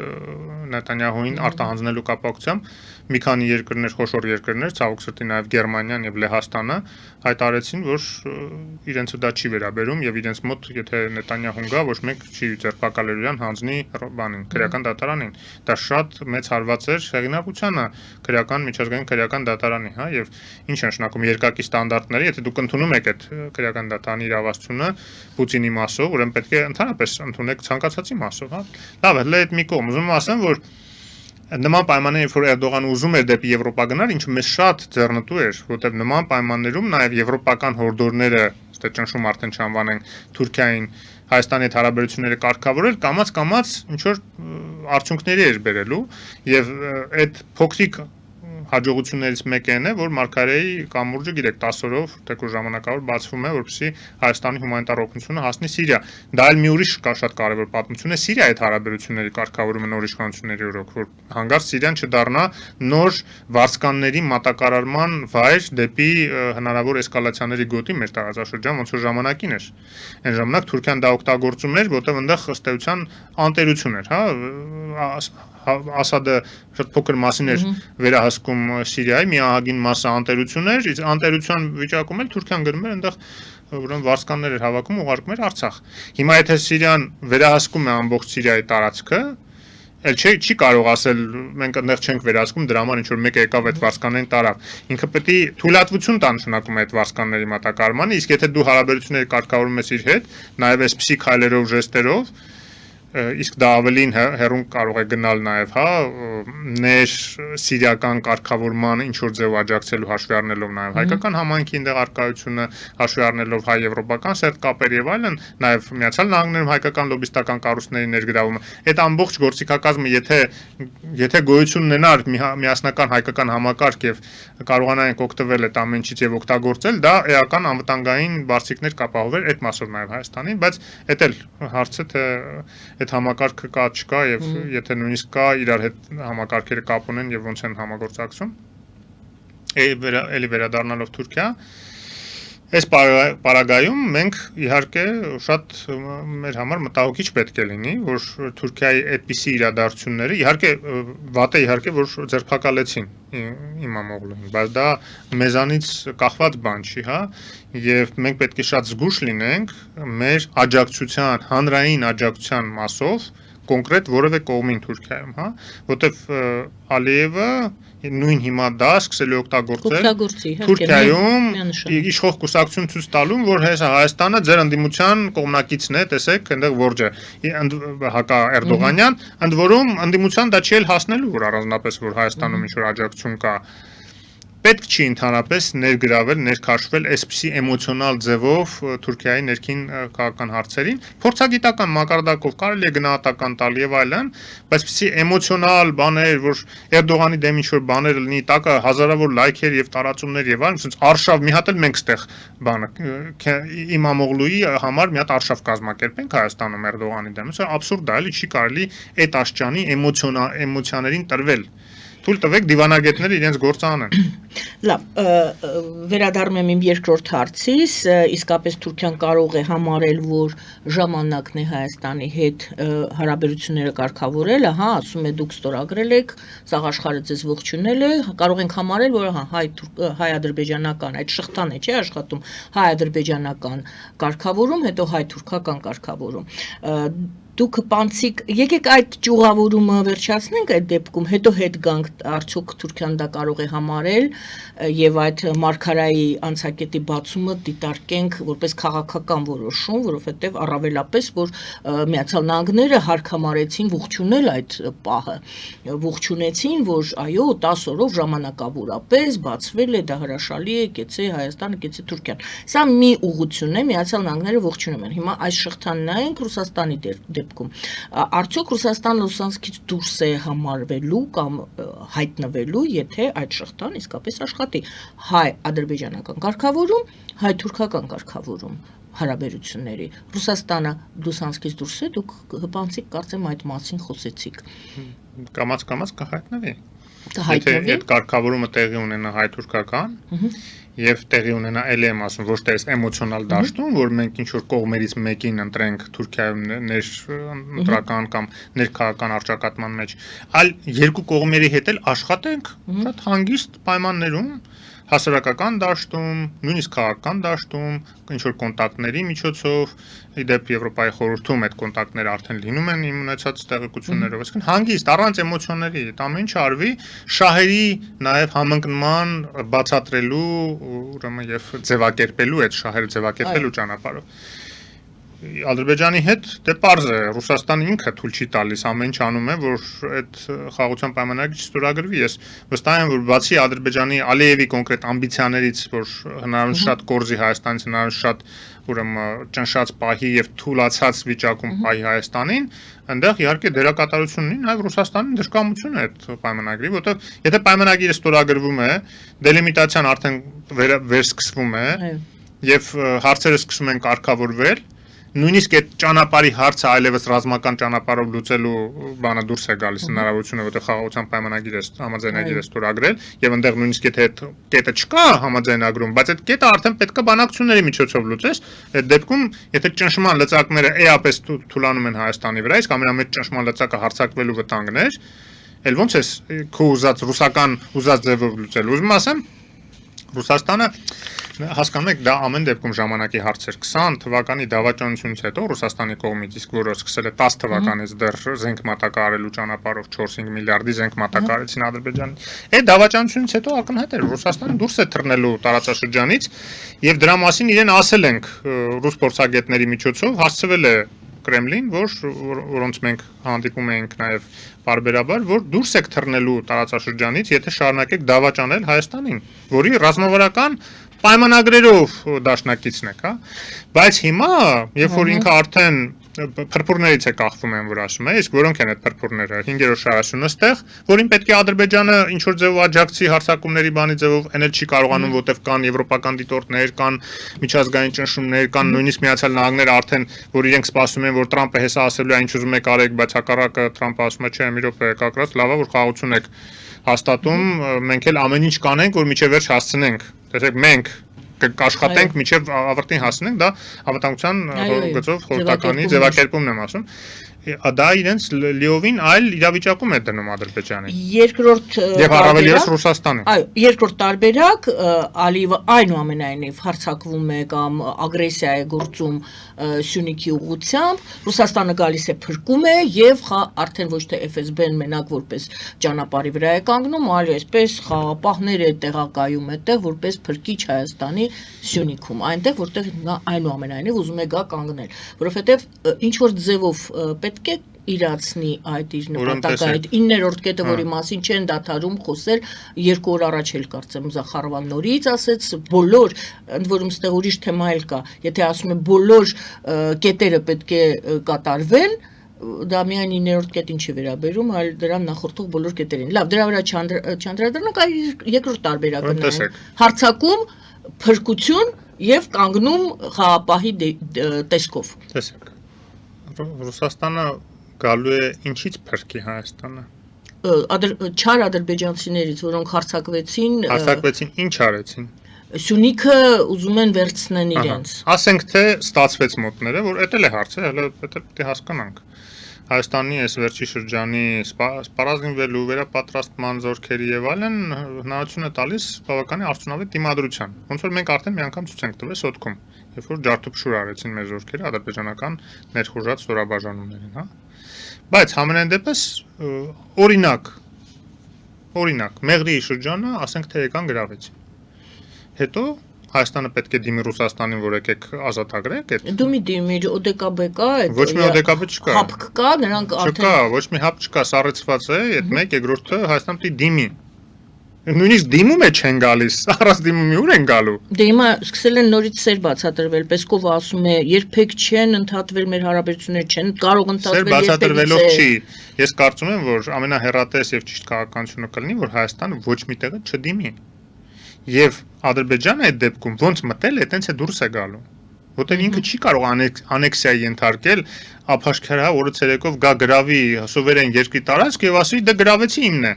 Նետանյահուին արտահանձնելու կապակցությամբ մի քանի երկրներ, խոշոր երկրներ, ցավոք սրտի նաև Գերմանիան եւ Լեհաստանը հայտարարեցին, որ իրենց դա չի վերաբերում եւ իրենց մոտ եթե Նետանյահուն գա, ոչ մեկ չի ձերբակալելու իրան հանձնի բանին, քրեական դատարանին։ Դա շատ մեծ հարված էր հեղինակությանը, միջազգային քրեական դատարանի, հա, եւ ինչ է նշանակում երկակի ստանդարտները, եթե դուք ընդունում եք այդ քրեական դատարանի իրավասությունը Պուտինի մասով, ուրեմն պետք է ընդհանրապես ընդունեք ցանկացածի մասով, հա։ Լավ, հələ այդ մի կողմ, ուզում եմ ասեմ, որ նման պայմաններում, երբ որ Էրդողանը ուզում էր դեպի Եվրոպա գնալ, ինչը մեզ շատ ձեռնտու էր, որտեղ նման պայմաններում նաև եվրոպական հորդորները, ըստ ճնշում արդեն չանվանենք Թուրքիային, Հայաստանի հետ հարաբերությունները կարգավորել, կամաց ինչ որ արդյունքների էր բերելու, եւ այդ փոքրիկ հաջողություններից մեկը այն է, որ Մարգարեի կամուրջը, գիտեք, 10 օրով թեկուզ ժամանակավոր բացվում է, որպեսզի Հայաստանի հումանիտար օգնությունը հասնի Սիրիա։ Դա էլ մի ուրիշ շատ կարևոր պատմություն է Սիրիայի հետ հարաբերությունների կարգավորումը նոր իշխանությունների օրոք, որ հանգարց Սիրիան չդառնա նոր վարձկանների մատակարարման վայր դեպի հնարավոր էսկալացիաների գոտի մեր տարածաշրջան, ոնց որ ժամանակին էր։ Այն ժամանակ Թուրքիան դա օգտագործում էր, որտեղ այնտեղ ըստ էության անտերություն էր, Ասադը շատ փոքր մասին էր վերահսկում Սիրիայի, մի ահագին մասը անտերություն էր, անտերության վիճակում էլ Թուրքիան գնում էր այնտեղ ուրեմն վարձկաններ էր հավաքում, ուղարկում էր Արցախ։ Հիմա եթե Սիրիան վերահսկում է ամբողջ Սիրիայի տարածքը, էլ չի կարող ասել մենք այնտեղ չենք վերահսկում, դրա համար ինչ որ մեկը եկավ այդ վարձկաններին տարավ։ Ինքը պետք է թույլատվություն տա նշանակում այդ վարձկանների մատակարարմանը, իսկ եթե դու հարաբերությունների կարգավորում ես իր հետ, նաև այսպիսի քայլերով, ժեստերով, իսկ դա ավելին հեռուն կարող է գնալ նաև, ներ սիրիական կարգավորման ինչ որ ձև աջակցելու հաշվի առնելով նաև հայկական համայնքի այնտեղ արկայությունը, հաշվի առնելով հայ-եվրոպական սերտ կապեր եւ այլն, նաև Միացյալ Նահանգներում հայկական լոբիստական կառույցների ներգրավումը։ Այդ ամբողջ գործիքակազմը եթե գոյություն ունենար միասնական հայկական համակարգ եւ կարողանայինք օգտվել այդ ամեն ինչից եւ օգտագործել, դա էական անվտանգային բարձիկներ կապահովեր այդ մասով նաև Հայաստանին, բայց դա էլ հարցը թե այդ համակարգը կա չկա եւ եթե նույնիսկ կա իրար հետ համակարգերը կապ ունեն եւ ոնց են համագործակցում էլի վերադառնալով Թուրքիա այս պարագայում մենք իհարկե շատ մեր համար մտահոգիչ պետք է լինի որ Թուրքիայի այդպիսի իրադարձությունները իհարկե վատը իհարկե որ ձերբակալեցին Իմամօղլուին բայց դա մեզանից կախված բան չի եւ մենք պետք է շատ զգուշ լինենք մեր աջակցության հանրային աջակցության մասով կոնկրետ որևէ կողմին Թուրքիայում, որտեվ Ալիևը նույն հիմա դա սկսել է օգտագործել Թուրքիայում իշխող կուսակցություն ցույց տալու, որ Հայաստանը ձեր ընդդիմության կողմնակիցն է, տեսեք, այնտեղ որջը հակա Էրդողանյան, ընդ որում ընդդիմության դա չի էլ հասնելու, որ առանձնապես որ Հայաստանում ինչ որ աջակցություն կա պետք չի ընդհանրապես ներգրավել, ներքաշվել այսպիսի էմոցիոնալ ձևով Թուրքիայի ներքին քաղաքական հարցերին, փորձագիտական մակարդակով կարելի է գնահատական տալ եւ այլն, բայց այսպիսի էմոցիոնալ բաներ, որ Էրդողանի դեմ ինչ-որ բաներ լինի, տակը հազարավոր լայքեր եւ տարածումներ եւ այլն, ասենց արշավ մի հատ էլ մենք ստեղ բանը Իմամօղլուի համար մի հատ արշավ կազմակերպենք Հայաստանում Էրդողանի դեմ, սա աբսուրդ է, էլի չի կարելի այդ աշճանի էմոցիաներին տրվել Թույլ տվեք դիվանագետները իրենց գործը անեն։ Լավ, վերադառնում եմ իմ երկրորդ հարցից, իսկապես Թուրքիան կարող է համարել, որ ժամանակն է Հայաստանի հետ հարաբերությունները կարգավորելը, ասում է դուք ստորագրել եք, սաղ աշխարհը ձեզ ողջունել է, կարող ենք համարել, որ հայ-ադրբեջանական այդ շղթան է, չէ՞ աշխատում, հայ-ադրբեջանական կարգավորում, հետո հայ-թուրքական կարգավորում։ Դուք պանցիկ, եկեք այդ ճյուղավորումը վերջացնենք այդ դեպքում, հետո հետ գանք արդյոք Թուրքիան դա կարող է համարել եւ այդ Մարգարայի անցակետի բացումը դիտարկենք որպես քաղաքական որոշում, որովհետեւ առավելապես որ Միացյալ Նահանգները հարկամարեցին ողջունել այդ պահը, ողջունեցին, որ այո 10 օրով ժամանակավորապես բացվել է, դա հրաշալի է, կեցե Հայաստանը, կեցե Թուրքիան։ Սա մի ուղղություն է, Միացյալ Նահանգները ողջունում են։ Հիմա այս շղթան նայենք Ռուսաստանի դեպքում Արդյոք Ռուսաստանը Լուսանսկից դուրս է համարվելու կամ հայտնվելու, եթե այդ շղթան իսկապես աշխատի հայ-ադրբեջանական կարգավորում, հայ-թուրքական կարգավորում հարաբերությունների։ Ռուսաստանը Լուսանսկից դուրս է, դուք հպանցիկ կարծեմ այդ մասին խոսեցիք։ Կամաց կհայտնվի։ Եթե այդ կարգավորումը տեղի ունենա հայ-թուրքական Եվ տեղի ունենա էլ եմ ասում, ոչ թե էմոցիոնալ դաշտում, որ մենք ինչ-որ կողմերից մեկին ընտրենք Թուրքիայում ներընտրական կամ ներքաղաքական առճակատման մեջ, այլ երկու կողմերի հետ էլ աշխատենք շատ հանգիստ պայմաններում, հասարակական դաշտում, նույնիսկ քաղաքական դաշտում, ինչ-որ կոնտակտների միջոցով, իդեպ Եվրոպայի խորհրդում այդ կոնտակտները արդեն լինում են իմ ունեցած տեղեկություններով, այսինքն հանգիստ, առանց էմոցիաների, այդ ամեն ինչը արվի շահերի նաև համընկնման բացատրելու ուրեմն եւ ձևակերպելու այդ շահերը ձևակերպելու ճանապարհով։ Ադրբեջանի հետ դե պարզ է, Ռուսաստանը ինքը թույլ չի տալիս, ամեն ինչ անում է, որ այդ խաղաղության պայմանագիրը ստորագրվի։ Ես վստահ եմ, որ բացի Ադրբեջանի Ալիևի կոնկրետ ամբիցիաներից, որ հնարավոր շատ կորզի Հայաստանից, հնարավոր շատ ուրեմն ճնշած պահի եւ թուլացած վիճակում պահի Հայաստանին, այնտեղ իհարկե դերակատարություն ունի նաեւ Ռուսաստանի դժկամությունը այդ պայմանագրի, որովհետեւ եթե պայմանագիրը ստորագրվում է, դելիմիտացիան արդեն վերսկսվում է եւ հարցերը սկսում են կարգավորվել, նույնիսկ այդ ճանապարհի հարցը այլևս ռազմական ճանապարհով լուծելու բանը դուրս է գալիս հնարավորությունը, որտեղ խաղաղության պայմանագիրը համաձայնագիրը ստորագրել եւ այնտեղ նույնիսկ եթե այդ կետը չկա համաձայնագրում, բայց այդ կետը արդեն պետք է բանակցությունների միջոցով լուծես, այդ դեպքում եթե ճնշման լծակները էապես թուլանում են Հայաստանի վրա, իսկ ամենամեծ ճնշման լծակը հարձակվելու վտանգն էր, ել ոնց է քո ուզած ռուսական ուզած ձևով լուծել։ Ուզում ասեմ, Ռուսաստանը հասկանում եք դա ամեն դեպքում ժամանակի հարց էր 20 թվականի դավաճանությունից հետո Ռուսաստանի կողմից իսկ որը սկսել է 10 թվականից դեռ զենք մատակարարելու ճանապարհով 4-5 միլիարդի զենք մատակարարեցին Ադրբեջանի։ Այդ դավաճանությունից հետո ակնհայտ էր Ռուսաստանը դուրս է թռնելու տարածաշրջանից եւ դրա մասին իրեն ասել ենք ռուս փորձագետների միջոցով հասցվել է Կրեմլին, որոնց մենք հանդիպում ենք նաև բարբերաբար, որ դուրս եք թռնելու տարածաշրջանից, եթե շարունակեք դավաճանել Հայաստանին, որի ռազմավարական պայմանագրերով դաշնակիցն եք, հա։ Բայց հիմա, երբ որ ինքը արդեն փրփուրներից է կախվում են, որ ասում է, իսկ որոնք են այդ փրփուրները 5-րդ շարաշունը ստեղ, որին պետք է Ադրբեջանը ինչ որ ձևով աջակցի հարձակումների բանի ձևով, այն էլ չի կարողանում, որտեվ կան եվրոպական դիտորդներ, կան միջազգային ճնշումներ, կան նույնիսկ Միացյալ Նահանգները արդեն, որ իրենք սպասում են, որ Թրամփը հեսա ասելու է, ինչ ուզում եք արեք, բայց հակառակը Թրամփը ասում է, չէ, մի րոպե, կակրած, լավ է, որ խաղաղություն եք հաստատում, մենք էլ ամեն ինչ կանենք, որ միջև վերջ հասցնենք։ Տեսեք, մենք կաշխատենք միջև ավարտին հասնենք, դա անվտանգության գծով խորհրդականի ձևակերպումն եմ ասում։ Դա իրենց լիովին այլ իրավիճակում է դնում Ադրբեջանը։ Երկրորդ եւ առավել ևս Ռուսաստանը։ Այո, երկրորդ տարբերակ Ալիևը այնուամենայնիվ հարձակվում է կամ ագրեսիա է գործում Սյունիքի ուղղությամբ, Ռուսաստանը գալիս է փրկում է եւ արդեն ոչ թե FSB-ն մենակ որպես ճանապարհի վրա է կանգնում, այլ այսպես խաղապահներ է տեղակայում այդտեղ որպես փրկիչ Հայաստանի Սյունիքում, այնտեղ որտեղ նա այնուամենայնիվ ուզում է գա կանգնել, որովհետեւ ինչ որ ձևով պետք է իրացնի այդ իր նպատակը, այդ 9-րդ կետը, որի մասին չեն դադարում խոսել, 2 օր առաջ էլ կարծեմ Զախարովան նորից ասեց, բոլոր, ընդ որում ստեղ ուրիշ թեմա էլ կա, եթե ասում է բոլոր կետերը պետք է կատարվեն, դա միայն 9-րդ կետին չի վերաբերում, այլ դրան նախորդող բոլոր կետերին։ Լավ, դրա վրա չանդրադառնանք, այլ երկրորդ տարբերակը նայենք։ Հարձակում, փրկություն եւ կանգնում խաղապահի տեսքով։ Տեսեք։ Ռուսաստանը գալու է ինչից փրկի Հայաստանը։ Չար ադրբեջանցիներից, որոնք հարձակվեցին, ինչ արեցին։ Սյունիքը ուզում են վերցնեն իրենց։ Ասենք թե ստացվեց մոտները, որ դա էլ է հարցը, հələ դա պետք է հասկանանք։ Հայաստանի այս վերջի շրջանի սպառազինվելու վերապատրաստման զորքերի եւ այլն հնարավորություն է տալիս բավականին արդյունավետ դիմադրության։ Ոնց որ մենք արդեն մի անգամ ցույց ենք տվել Սոտքում, երբ որ ջարդուփշուր արեցին մեր զորքերը ադրբեջանական ներխուժած ստորաբաժանումներին, հա։ Բայց համենայն դեպս օրինակ Մեղրիի շրջանը, ասենք թե եկան գրավեցին։ Հետո Հայաստանը պետք է դիմի Ռուսաստանին, որ եկեք ազատագրեք այդ։ Դու մի դիմիր, ՕԴԿԲ կա, այդ։ Ոչ մի ՕԴԿԲ չկա։ Հապկ կա, նրանք արդեն Չկա, ոչ մի հապ չկա, սառեցված է, այդ մեկ երկրորդը Հայաստանը պետք է դիմի։ Նույնիսկ դիմում է չեն գալիս, առանց դիմումի ուր են գալու։ Դե հիմա սկսել են նորից սեր բացատրվել, Պեսկովը ասում է, երբեք չեն ընդհատվել մեր հարաբերությունները, չեն կարող ընդհատվել երբեք։ Սեր բացատրվելով չի։ Ես կարծում եմ, որ ամենահեռատես եւ ճիշտ քաղաքականությունը կլինի, որ Հայաստանը ոչ մի տեղը չդիմի։ Եվ Ադրբեջանը այդ դեպքում ոնց մտել է, այտենց է դուրս է գալու։ Որտեղ ինքը չի կարող անեքսիայի ենթարկել, ափաշկարա օրը ցերեկով գա գրավի սուվերեն երկրի տարածք եւ ասի դե գրավեցի իմն է։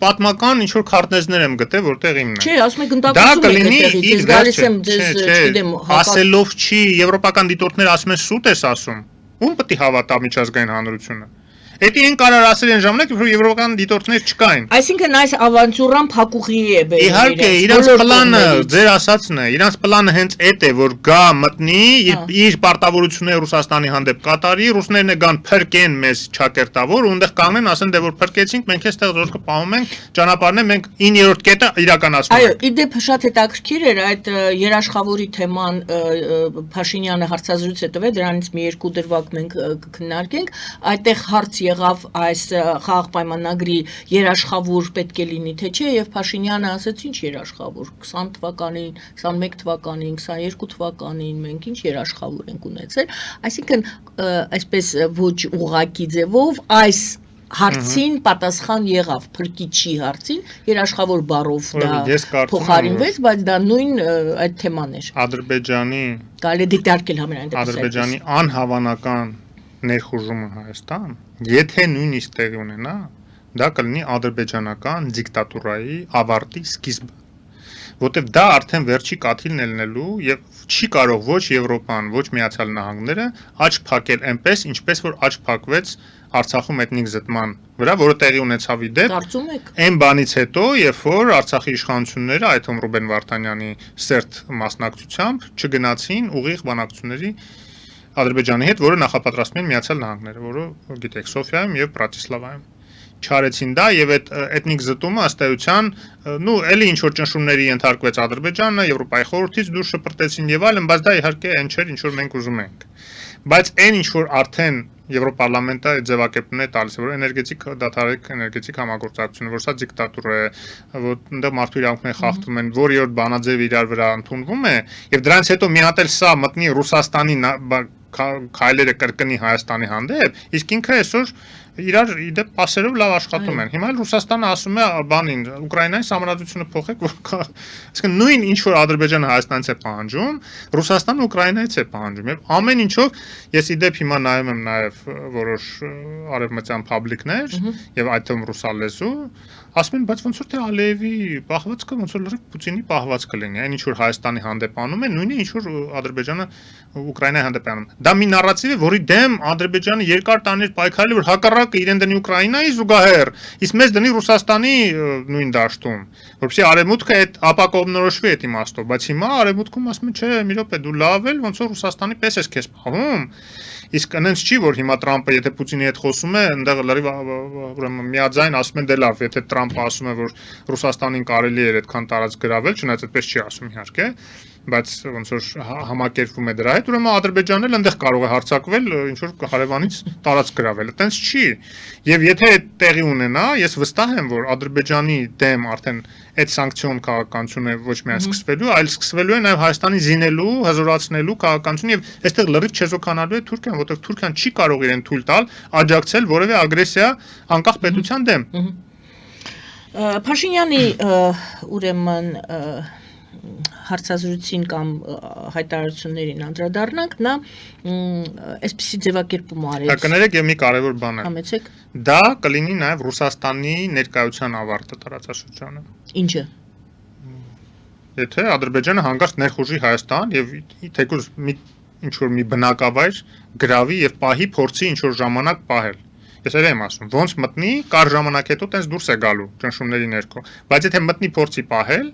Պատմական ինչ որ քարտեզներ եմ գտել, որտեղ իմն է։ Չէ, ասում եք գնդակություն եք այդտեղից, ես գալիս եմ ձեզ, չգիտեմ, ասելով չի, եվրոպական դիտորդները ասում են սուտ ես ասում։ Ում պետք է հավատա միջազգային հանրությունը։ Էդի են կարար ասել են ժամանակ, որ եվրոպական դիտորդներ չկային։ Այսինքն այս ավանտյուրան փակուղի է բերել։ Իհարկե, իրանց պլանը, ձեր ասածն է, իրանց պլանը հենց այդ է, որ գա մտնի, իր պարտավորությունները Ռուսաստանի հանդեպ կատարի, ռուսներն է գան փրկեն մեզ ճակերտավոր, ու այնտեղ կանգնեն, ասեն դե որ փրկեցինք, մենք էստեղ զորքը պահում ենք, ճանապարհն է, մենք 9-րդ կետը իրականացնում ենք։ Այո, իդեպ շատ հետաքրքիր էր այդ երաշխավորի թեման Փաշինյանը հարցազրույց է տվել, դրանից մի երկու դրվագ մենք կքննարկենք, այդտեղ հարց եղավ այս խաղաղ պայմանագրի երաշխավոր պետք է լինի թե չէ, եւ Փաշինյանը ասաց ինչ երաշխավոր 20 թվականին, 21 թվականին, 22 թվականին մենք ինչ երաշխավոր ենք ունեցել, այսինքն այսպես ոչ ուղղակի ձևով այս հարցին պատասխան եղավ փրկիչի հարցին երաշխավոր բառով դա փոխարինվեց, բայց դա նույն այդ թեման էր։ Ադրբեջանի կարելի է դիտարկել համենայն դեպս Ադրբեջանի անհավանական ներխուժումը Հայաստան, եթե նույնիսկ տեղի ունենա, դա կլինի ադրբեջանական դիկտատուրայի ավարտի սկիզբը, որտեղ դա արդեն վերջի կաթիլն է լինելու եւ չի կարող ոչ Եվրոպան, ոչ Միացյալ Նահանգները աճ փակել այնպես, ինչպես որ աճ փակվեց Արցախում էթնիկ զտման վրա, որը տեղի ունեցավ իդեպ։ Կարծում եք։ Այն բանից հետո, երբ որ Արցախի իշխանությունները, այդ թվում Ռուբեն Վարդանյանի սերտ մասնակցությամբ չգնացին ուղիղ բանակցությունների Ադրբեջանի հետ, որը նախապատրաստում են Միացյալ Նահանգները, որը գիտեք Սոֆիայում եւ Բրատիսլավայում չարեցին դա եւ այդ էթնիկ զտումը ըստ էության, էլի ինչ որ ճնշումների ենթարկվեց Ադրբեջանը, Եվրոպայի խորհրդից դուրս շպրտեցին եւ այլն, բայց դա իհարկե այն չէր, ինչ որ մենք ուզում ենք։ Բայց այն ինչ որ արդեն Եվրոպարլամենտը այդ ձևակերպումն է տալիս, որ էներգետիկ դատարկ էներգետիկ համագործակցությունը, որ սա դիկտատուրա է, որ այնտեղ մարդու իրավունքները խախտվում են, որի որ բանաձև իրար վրա ընդունվում է, եւ դրանից հետո մի հատ էլ սա մտնի Ռուսաստանի քայլերը կրկնի Հայաստանի հանդեպ, իսկ ինքը այսօր իրար իդեպ պասերով լավ աշխատում են։ Հիմա Ռուսաստանը ասում է բանին, Ուկրաինայի համանդրությունը փոխեք, որ այսինքն նույն ինչ որ Ադրբեջանը Հայաստանից է պահանջում, Ռուսաստանը Ուկրաինայից է պահանջում եւ ամեն ինչով ես իդեպ հիմա նայում եմ նաեւ որոշ արևմտյան փաբլիկներ եւ այդ թվում ռուսալեզու, ասում են, բայց ոնց որ թե Ալիևի պահվածքը ոնց որ լրիվ Պուտինի պահվածքը լինի, այն ինչ որ Հայաստանի հանդեպ անում է, նույնը ինչ որ Ադրբեջանը Ուկրաինայի հանդեպ անում։ Դա մի նարատիվ է, որի դեմ Ադրբեջանը երկար տարիներ պայքարել, որ հակառակը իրեն դնի Ուկրաինայի զուգահեռ, իսկ մեզ դնի Ռուսաստանի նույն դաշտում, որովհետեւ արևմուտքը այդ ապակողմնորոշվի այդ իմաստով, բայց հիմա արևմուտքում ասում են, չէ, մի րոպե դու լավ էլ ոնց որ Ռուսաստանի պես ես քեզ պահում։ Իսկ այնց չի, որ հիմա Տրամպը եթե Պուտինի հետ խոսում է, այնտեղ լրիվ ուրեմն միաձայն ասում են դե լավ, եթե Տրամպը ասում է, որ Ռուսաստանին կարելի է այդքան տարած գրավել, չնայած այդպես չի ասում իհարկե, բայց ոնց որ համակերպվում է դրա հետ, ուրեմն Ադրբեջանն էլ այնտեղ կարող է հարձակվել, ինչ որ հարևանից տարած գրավել։ Այտենց չի։ Եվ եթե այդ տեղի ունենա, ես վստահ եմ, որ Ադրբեջանի դեմ արդեն այդ սանկցիոն քաղաքականությունը ոչ միայն սկսվելու, այլ սկսվելու է նաև Հայաստանի զինելու, հզորացնելու քաղաքականություն եւ այստեղ լրիվ չեզոքանալու է Թուրքիան, որտեղ Թուրքիան չի կարող իրեն թույլ տալ աջակցել որևէ ագրեսիա անկախ պետության դեմ։ Փաշինյանի ուրեմն հարցազրույցին կամ հայտարարություններին անդրադառնանք, նա այսպիսի ձևակերպում արեց։ Կներեք եւ մի կարևոր բան է։ Համեցեք։ Դա կլինի նաեւ Ռուսաստանի ներկայության ավարտը տարածաշրջանում։ Ինչը։ Եթե Ադրբեջանը հանգարց ներխուժի Հայաստան եւ թեկուզ ինչ որ մի բնակավայր գրավի եւ պահի փորձի ինչ որ ժամանակ պահել։ Ես էլ եմ ասում, ոնց մտնի, կար ժամանակ հետո տենց դուրս է գալու ճնշումների ներքո։ Բայց եթե մտնի փորձի պահել,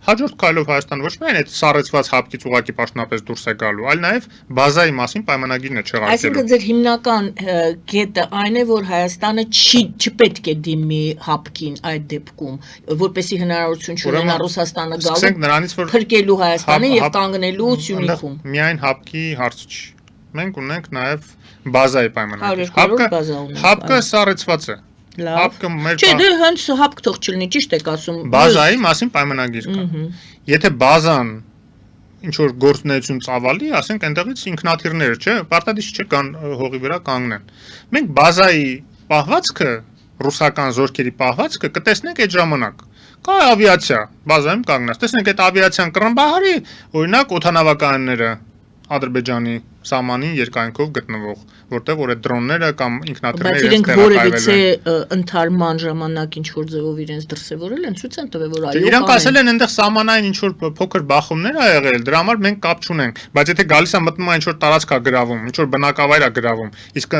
հաջորդ քայլով Հայաստան ոչ միայն այդ սառեցված հապկից ուղակի պաշտոնապես դուրս է գալու, այլ նաև բազայի մասին պայմանագիրն է չեղարկելու։ Այսինքն ձեր հիմնական կետը այն է, որ Հայաստանը չպետք է դիմի հապկին այդ դեպքում, որպեսզի հնարավորություն չունենա Ռուսաստանը գալու փրկելու Հայաստանը եւ կանգնելու Սյունիքում։ Միայն հապկի հարց չի։ Մենք ունենք նաև բազայի պայմանագիր։ Հապկը սառեցված է։ Լավ։ Չէ, դե հենց հապկ թող չլինի, ճիշտ եք ասում։ Բազայի մասին պայմանագիր կա։ Եթե բազան ինչ որ գործունեություն ծավալի, ասենք այնտեղից ինքնաթիռներ, չէ, պարտադիր չէ կան հողի վրա կանգնեն։ Մենք բազայի պահվածքը, ռուսական զորքերի պահվածքը կտեսնենք այդ ժամանակ։ Կա ավիացիա, բազայում կանգնած։ Տեսնենք այդ ավիացիան կռմբահարի, օրինակ օդանավականները Ադրբեջանի սահմանին երկայնքով գտնվող, որտեղ որ այդ դրոնները կամ ինքնաթիռները բայց իրենք որևիցե ընդհարման ժամանակ ինչ որ ձևով իրենց դրսևորել են, ցույց են տվել, որ այո, իրանք ասել են այնտեղ սահմանային ինչ որ փոքր բախումներ ա եղել, դրա համար մենք կապ չունենք, բայց եթե գալիս է մտնում է ինչ որ տարածք ա գրավում, ինչ որ բնակավայր ա գրավում, իսկ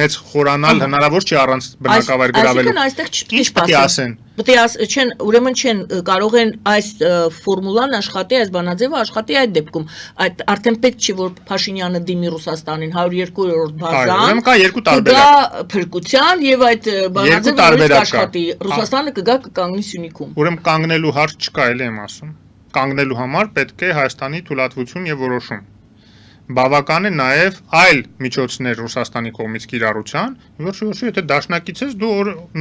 մեծ խորանալ հնարավոր չի առանց բնակավայր գրավելու։ Այսինքն այստեղ Ինչ պետք է ասեն։ Պետք է չեն, ուրեմն չեն կարող են այս ֆորմուլան աշխատի, այս բանաձևը աշխատի այդ դեպքում։ Այդ արդեն պետք չի որ Փաշինյանը դիմի Ռուսաստանին 102-րդ բազան։ Ուրեմն կա երկու տարբերակ։ Կգա փրկության եւ այդ բանաձևը աշխատի։ Ռուսաստանը կգա կկանգնի Սյունիքում։ Ուրեմն կանգնելու հարց չկա, էլի եմ ասում։ Կանգնելու համար պետք է Հայաստանի թույլատվություն եւ որոշում։ Բավական է նաև այլ միջոցներ Ռուսաստանի կողմից կիրառության, որոշ եթե դաշնակից ես դու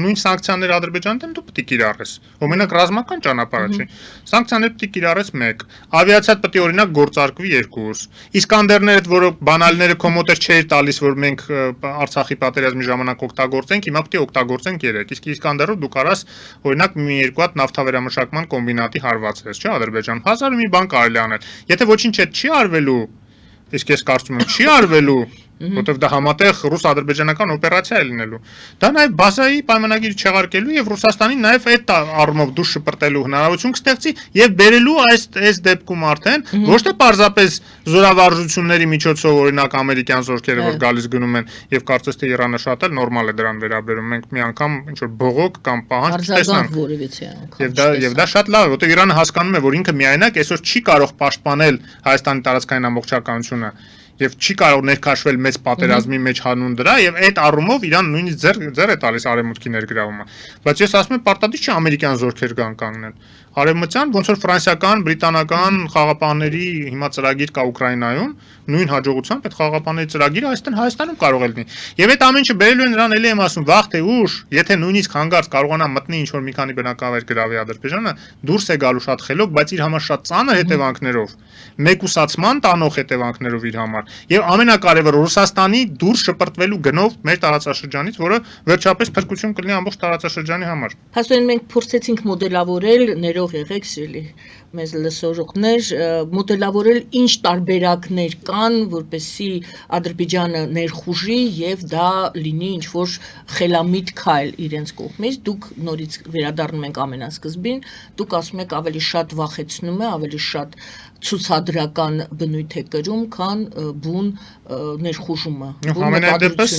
նույն սանկցիաները Ադրբեջանի դեմ դու պետք է կիրառես։ Օրինակ ռազմական ճանապարհը չի։ Սանկցիաները պետք է կիրառես 1, ավիացիա պետք է օրինակ գործարկվի 2։ Իսկանդերները, որ բանալները քո մոտ չէր տալիս, որ մենք Արցախի պատերազմի ժամանակ օգտագործենք, հիմա պետք է օգտագործենք 3։ Իսկ Իսկանդերով դու կարաս օրինակ մի երկու հատ նավթավերամշակման կոմբինատի հարվածես, չէ՞ Ադրբեջան։ Հազար մի բան կարելի անել։ Եթե ոչինչ չի արվելու, իսկ ես կարծում եմ չի արվելու, որտեղ դա համատեղ ռուս-ադրբեջանական օպերացիա է լինելու։ Դա նաև բազայի պայմանագիր չեղարկելու եւ Ռուսաստանին նաև այդ առումով դուրս շպրտելու հնարավորություն կստեղծի եւ բերելու այս դեպքում արդեն ոչ թե պարզապես զորավարժությունների միջոցով օրինակ ամերիկյան զորքերը որ գալիս գնում են եւ կարծես թե Իրանը շատ էլ նորմալ է դրան վերաբերում։ Մենք մի անգամ ինչ որ բողոք կամ պահանջ չտեսնանք։ Եվ դա շատ լավ է, որտեղ Իրանը հասկանում է, որ ինքը միայնակ այսօր չի կարող պաշտպանել Հայաստանի տարածքային ամբողջականությունը եւ չի կարող ներքաշվել մեծ պատերազմի մեջ հանուն դրա եւ այդ առումով Իրան նույնիսկ ձեր է տալիս արևմուտքի ներգրավումը, բայց ես ասում եմ պարտադիր չի ամերիկյան զորքեր կան կանգնեն, արևմտյան ոնց որ ֆրանսիական, բրիտանական խաղապահների հիմա ծրագիր կա Ուկրաինայում, նույն հաջողությամբ այդ խաղապահների ծրագիրը այստեղ Հայաստանում կարող է լինի եւ այդ ամենը բերելու են նրան էլի եմ ասում վաղ թե ուշ, եթե նույնիսկ հանգարց կարողանա մտնի ինչ որ մի քանի բնակավայր գրավի Ադրբեջանը, դուրս է գալու շատ խելոք, բայց իր համար շատ ծանր հետևանքներով, մեկուսացման տանող հետևանքներով իր համար եւ ամենակարևորը Ռուսաստանի դուրս շպրտվելու գնով մեր տարածաշրջանից, որը վերջապես փրկություն կլինի ամբողջ տարածաշրջանի համար։ Հասուն մենք փորձեցինք մոդելավորել ներող եղեք սիրելի մեզ լսողներ, մոդելավորել ինչ տարբերակներ կան, որպեսզի Ադրբեջանը ներխուժի եւ դա լինի ինչ որ խելամիտ քայլ իրենց կողմից։ Դուք նորից վերադառնում ենք ամենասկզբին, դուք ասում եք ավելի շատ վախեցնում է, ավելի շատ ցուցադրական բնույթ է կրում, քան բուն ներխուժումը։ Համենայնդեպս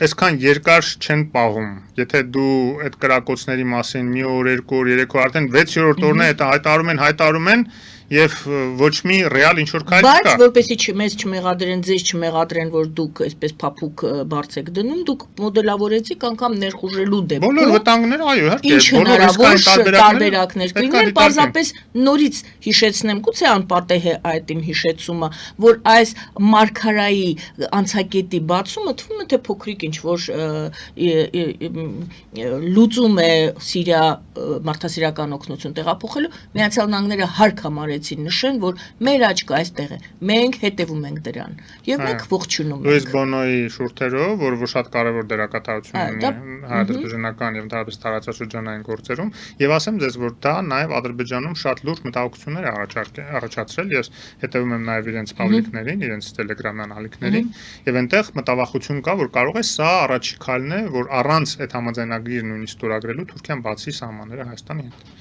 այսքան երկար չեն պահում։ Եթե դու այդ կրակոցների մասին մի օր, 2 օր, 3 օր, արդեն 6-րդ օրն է հայտարարում են եւ ոչ մի ռեալ ինչ որ քայլ չկա։ Բայց որպեսզի մեզ չմեղադրեն, ձեզ չմեղադրեն, որ դուք այսպես փափուկ բարձ եք դնում, դուք մոդելավորեցիք անգամ ներխուժելու դեպքում։ Բոլոր վտանգները, այո, իհարկե, ինչ հնարավոր տարբերակներ կլինեն, պարզապես նորից հիշեցնեմ, գուցե անպատեհ է այդ իմ հիշեցումը, որ այս մարգարայի անցակետի բացումը թվում է թե փոքրիկ ինչ որ լուծում է Սիրիա մարդասիրական օգնություն տեղափոխելու, Միացյալ Նահանգները հարկ համարեցին նշեն, որ մեր աչքը այստեղ է, մենք հետևում ենք դրան եւ մենք ողջունում ենք։ Լուիս Բոնոյի շուրթերով, որը շատ կարևոր դերակատարություն ունի հայ-ադրբեջանական եւ ընդհանրապես տարածաշրջանային գործերում, եւ ասեմ ձեզ, որ դա նաեւ Ադրբեջանում շատ լուրջ մտահոգություններ է առաջացրել, ես հետևում եմ նաեւ իրենց պաբլիկներին, իրենց տելեգրամյան ալիքներին, եւ այնտեղ մտավախություն կա, որ կարող է սա առաջի քայլն է, որ առանց այդ համաձայնագրի նույնիսկ ստորագրելու Թուրքիան բացի սահմանները Հայաստանի հետ։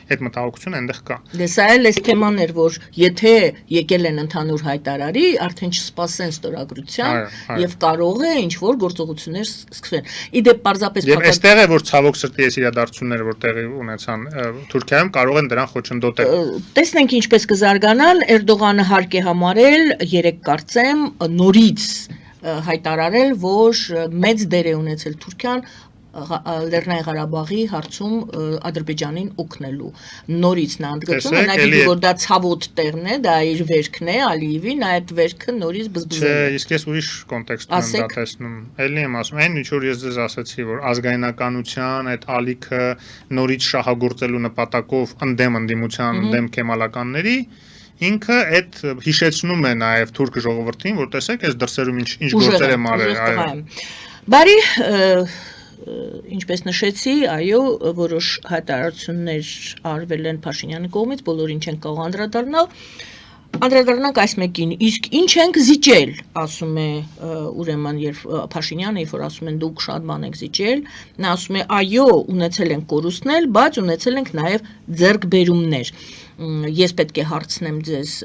Այդ մտահոգությունը այնտեղ կա։ Դե սա էլ էս թեման էր, որ եթե եկել են ընդհանուր հայտարարի, արդեն չսպասեն ստորագրության եւ կարող է ինչ որ գործողություններ սկսվեն։ Իդեպ պարզապես եւ այստեղ է որ ցավոք սրտի այս իրադարձությունները որ տեղի ունեցան Թուրքիայում կարող են դրան խոչընդոտել։ Տեսնենք ինչպես կզարգանան, Էրդողանը հարկ է համարել, երեք կարծեմ նորից հայտարարել, որ մեծ դեր է ունեցել Թուրքիան Լեռնային Ղարաբաղի հարցում Ադրբեջանին օգնելու։ Նորից նա ընդգծում է, նայեցի որ դա ցավոտ տեղն է, դա իր վերքն է Ալիևի, նա այդ վերքը նորից բզբզել է։ Չէ, իսկ ես ուրիշ կոնտեքստում եմ դա տեսնում։ Էլի եմ ասում, այն ինչ որ ես ձեզ ասացի, որ ազգայնականության այդ ալիքը նորից շահագործելու նպատակով ընդդիմության, ընդդեմ քեմալականների ինքը այդ հիշեցնում է նաև թուրք ժողովրդին, որ տեսեք, այս դրսերում ինչ գործեր եմ արել, այո։ Բարի ինչպես նշեցի, այո, որոշ հայտարարություններ արվել են Փաշինյանի կողմից, բոլորին չեն կարող անդրադառնալ։ Անդրադառնանք այս մեկին, իսկ ինչ ենք զիջել, ասում է ուրեմն երբ Փաշինյանը, երբ որ ասում են դուք շատ բան եք զիջել, նա ասում է այո, ունեցել ենք կորուստներ, բայց ունեցել ենք նաև ձեռքբերումներ։ Ես պետք է հարցնեմ ձեզ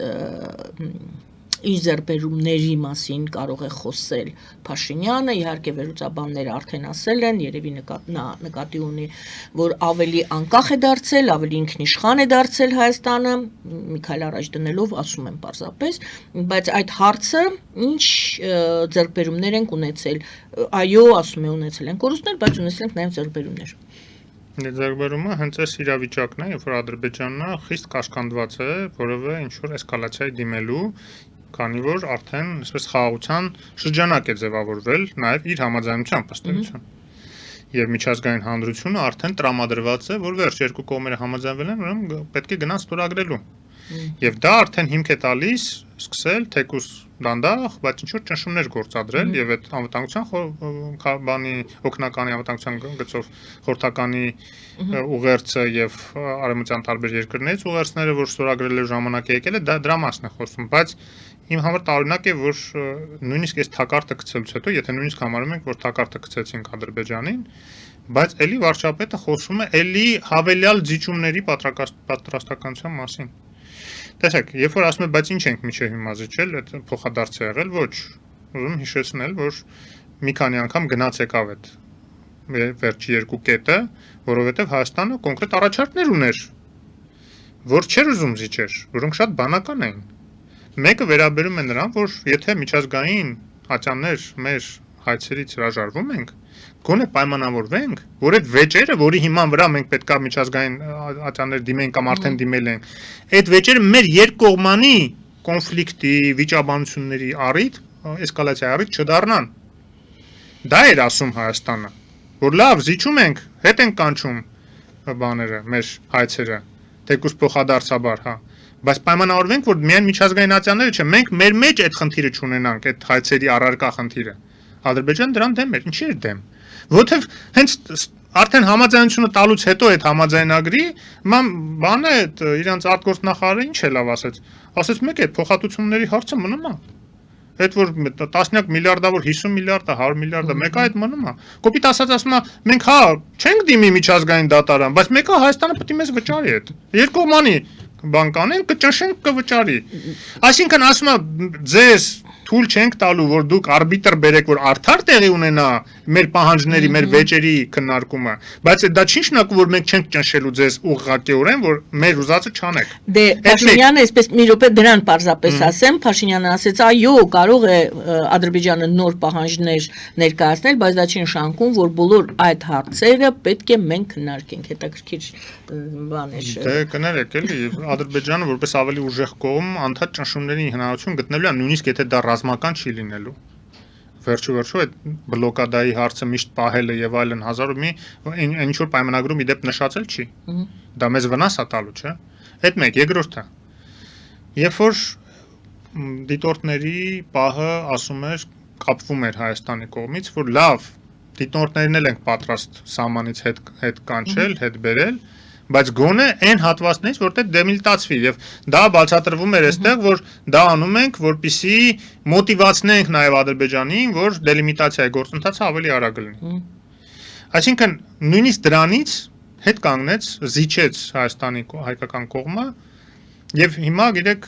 իր ձեռքբերումների մասին կարող է խոսել Փաշինյանը, իհարկե վերլուծաբանները արդեն ասել են, երևի նա նկատի ունի, որ ավելի անկախ է դարձել, ավելի ինքնիշխան է դարձել Հայաստանը, մի քայլ առաջ դնելով ասում եմ պարզապես, բայց այդ հարցը ինչ ձեռքբերումներ ենք ունեցել, այո, ասում է ունեցել են կորուստներ, բայց ունեցել ենք նաև ձեռքբերումներ։ Ձեռքբերումը հենց այս իրավիճակն է, երբ որ Ադրբեջանը խիստ կաշկանդված է որևէ ինչ-որ էսկալացիայի դիմելու, քանի որ արդեն այսպես խաղաղության շրջանակ է ձևավորվել նաև իր համաձայնությամբ ըստ էության։ Եվ միջազգային հանրությունը արդեն տրամադրված է, որ վերջ երկու կողմերը համաձայնվել են, ուրեմն պետք է գնան ստորագրելու։ Եվ դա արդեն հիմք է տալիս սկսել թեկուզ դանդաղ, բայց ինչ-որ ճնշումներ գործադրել եւ այդ անվտանգության բանի օգնականի անվտանգության գծով խորհրդականի ուղերձը եւ արևմտյան տարբեր երկրներից ուղերձները, որ ստորագրելու ժամանակ է եկել է, դա դրա մասն է խոսում, բայց իմ համար տարօրինակ է, որ նույնիսկ այս թակարդը գցելուց հետո, եթե նույնիսկ համարում ենք, որ թակարդը գցեցինք Ադրբեջանին, բայց էլի վարչապետը խոսում է էլի հավելյալ զիջումների պատրաստականության մասին։ Տեսեք, երբ որ ասում եմ, բայց ինչ ենք միջև հիմա զիջել, այդ փոխադարձ է եղել, ոչ, ուզում հիշեցնել, որ մի քանի անգամ գնաց եկավ այդ վերջի երկու կետը, որովհետև Հայաստանը կոնկրետ առաջարկներ ուներ, որ չէր ուզում զիջեր, որոնք շատ բանական էին։ Մեկը վերաբերում է նրան, որ եթե միջազգային ատյաններ մեր հայցերից հրաժարվում ենք, գոնե պայմանավորվենք, որ այդ վեճերը, որի հիման վրա մենք պետքա միջազգային ատյաններ դիմենք կամ արդեն դիմել ենք, այդ վեճերը մեր երկկողմանի կոնֆլիկտի, վիճաբանությունների առիթ, էսկալացիայի առիթ չդառնան։ Դա էր ասում Հայաստանը, որ լավ, զիջում ենք, հետ ենք կանչում բաները, մեր հայցերը, թեկուզ փոխադարձաբար, հա, բայց պայմանավորվենք, որ միայն միջազգային ատյանները չէ, մենք մեր մեջ այդ խնդիրը չունենանք, այդ հայցերի առարկա խնդիրը։ Ադրբեջանը դրան դեմ էր, ինչի էր դեմ։ Որովհետև հենց արդեն համաձայնությունը տալուց հետո այդ համաձայնագրի բանը այդ իրանց արտգործնախարարը ինչ է լավ ասեց։ Ասեց մեկ է փոխհատուցումների հարցը մնում է։ Այդ որ տասնյակ միլիարդավոր 50 միլիարդը 100 միլիարդը մեկը այդ մնում է։ Կոպիտ ասած ասում է մենք հա չենք դիմի միջազգային դատարան, բայց մեկը Հայաստանը պետք է մեզ վճարի այդ։ Երկկողմանի բան կանեն, կճնշենք կվճարի։ Այսինքն ասում է ձեզ թույլ չենք տալու, որ դուք արբիտր բերեք, որ արդար տեղի ունենա մեր պահանջների, մեր վեճերի քննարկումը, բայց դա չի նշանակում, որ մենք չենք ճնշելու ձեզ ուղղակիորեն, որ մեր ուզածը չանեք։ Դե Փաշինյանը այսպես մի րոպե դրան պարզապես ասեմ, Փաշինյանը ասեց, այո, կարող է Ադրբեջանը նոր պահանջներ ներկայացնել, բայց դա չի նշանակում, որ բոլոր այդ հարցերը պետք է մենք քննարկենք։ Հետաքրքիր բան է։ Դե կներեք էլի, Ադրբեջանը որպես ավելի ուժեղ կողմ անդադ ճնշումների հնարավորություն գտնելու է, նույնիսկ եթե դա ռազմական չի լինելու։ Վերջո այդ բլոկադայի հարցը միշտ պահելը եւ այլն հազար ու մի ինչ որ պայմանագրում իդեպ նշածել չի։ Դա մեզ վնաս է տալու, չէ՞։ Այդ մեկ, երկրորդը։ Երբ որ դիտորդների պահը ասում էր, կապվում էր Հայաստանի կողմից, որ լավ, դիտորդներն էլ ենք պատրաստ սահմանից հետ կանչել, հետ բերել, բայց գոնե այն հատվածներից, որտեղ դեմիլիտացվի եւ դա բացատրվում էր այստեղ, որ դա անում ենք, որպիսի մոտիվացնենք նաեւ Ադրբեջանին, որ դելիմիտացիայի գործընթացը ավելի արագ լինի։ Այսինքն նույնիսկ դրանից հետ կանգնեց, զիջեց Հայաստանի հայկական կողմը եւ հիմա գիտեք,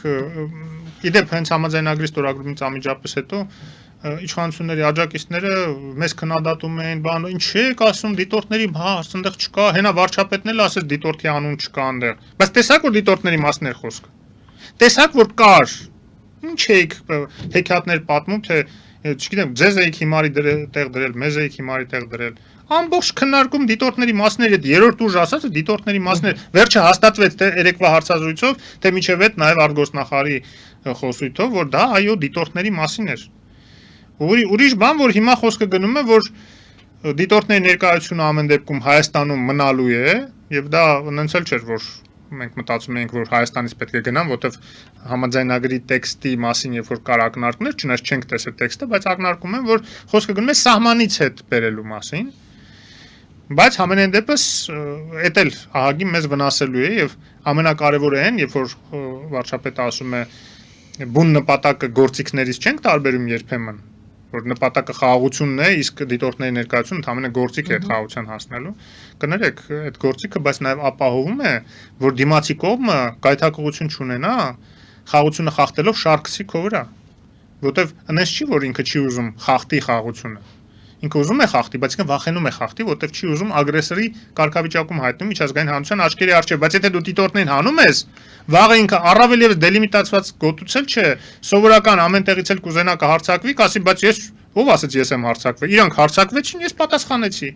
իդեպ հենց համաձայնագրի ստորագրումից անմիջապես հետո իշխանությունների աջակիցները մեզ քննադատում են, բան, ինչ եք ասում, դիտորդների հարց այնտեղ չկա, հենա վարչապետն էլ ասեց դիտորդի անուն չկա այնտեղ։ Բայց տեսակ որ դիտորդների մասն էր խոսքը։ Տեսակ որ կար։ Ինչ եք հեքիաթներ պատմում, թե չգիտեմ, ձեզ եք հիմարի տեղ դրել, մեզ եք հիմարի տեղ դրել։ Ամբողջ քննարկում դիտորդների մասներ այդ երրորդ ուժ ասածը դիտորդների մասներ։ Վերջը հաստատվեց թե երեկվա հարցազրույցով, թե միջև այդ նաև արտգործնախարարի խոսույթով, որ դա այո դիտորդների մասին էր։ Ուրիշ բան, որ հիմա խոսքը գնում է, որ դիտորդների ներկայությունը ամեն դեպքում Հայաստանում մնալու է, եւ դա նենց էլ չէր, որ մենք մտածում ենք, որ Հայաստանից պետք է գնան, որտեվ համաձայնագրի տեքստի մասին, երբ որ կար ակնարկներ, չնայած չենք տեսել տեքստը, բայց ակնարկում են, որ խոսքը գնում է սահմանից հետ բերելու մասին։ Բայց համենայն դեպս էդ էլ ահագին մեզ վնասելու է եւ ամենակարևորը այն, երբ որ վարչապետը ասում է բուն նպատակը գործիքներից չենք տարբերում երբեմն, որ նպատակը խաղաղությունն է, իսկ դիտորդների ներկայությունը ընդհանրապես գործիք է այդ խաղաղության հասնելու։ Կներեք, այդ գործիքը բայց նաև ապահովում է, որ դիմացի կողմը գայթակղություն չունենա խաղաղությունը խախտելով շարքսի քո վրա, որտեվ այնպես չի, որ ինքը չի ուզում խախտի խաղաղությունը։ Ինքը ուզում է խախտի, բայց ինքը վախենում է խախտի, որտեվ չի ուզում ագրեսորի կարգավիճակում հայտնվում միջազգային հանրության աչքերի առջև, բայց եթե դու դիտորդներին հանում ես, վաղը ինքը առավել եւս դելիմիտացված գոտուցել չէ, սովորական ամեն տեղից էլ կուզենա կհարցակվի, կասի, բայց ես ով ասաց ես եմ հարցակվել, իրանք հարցակվեցին, ես պատասխանեցի։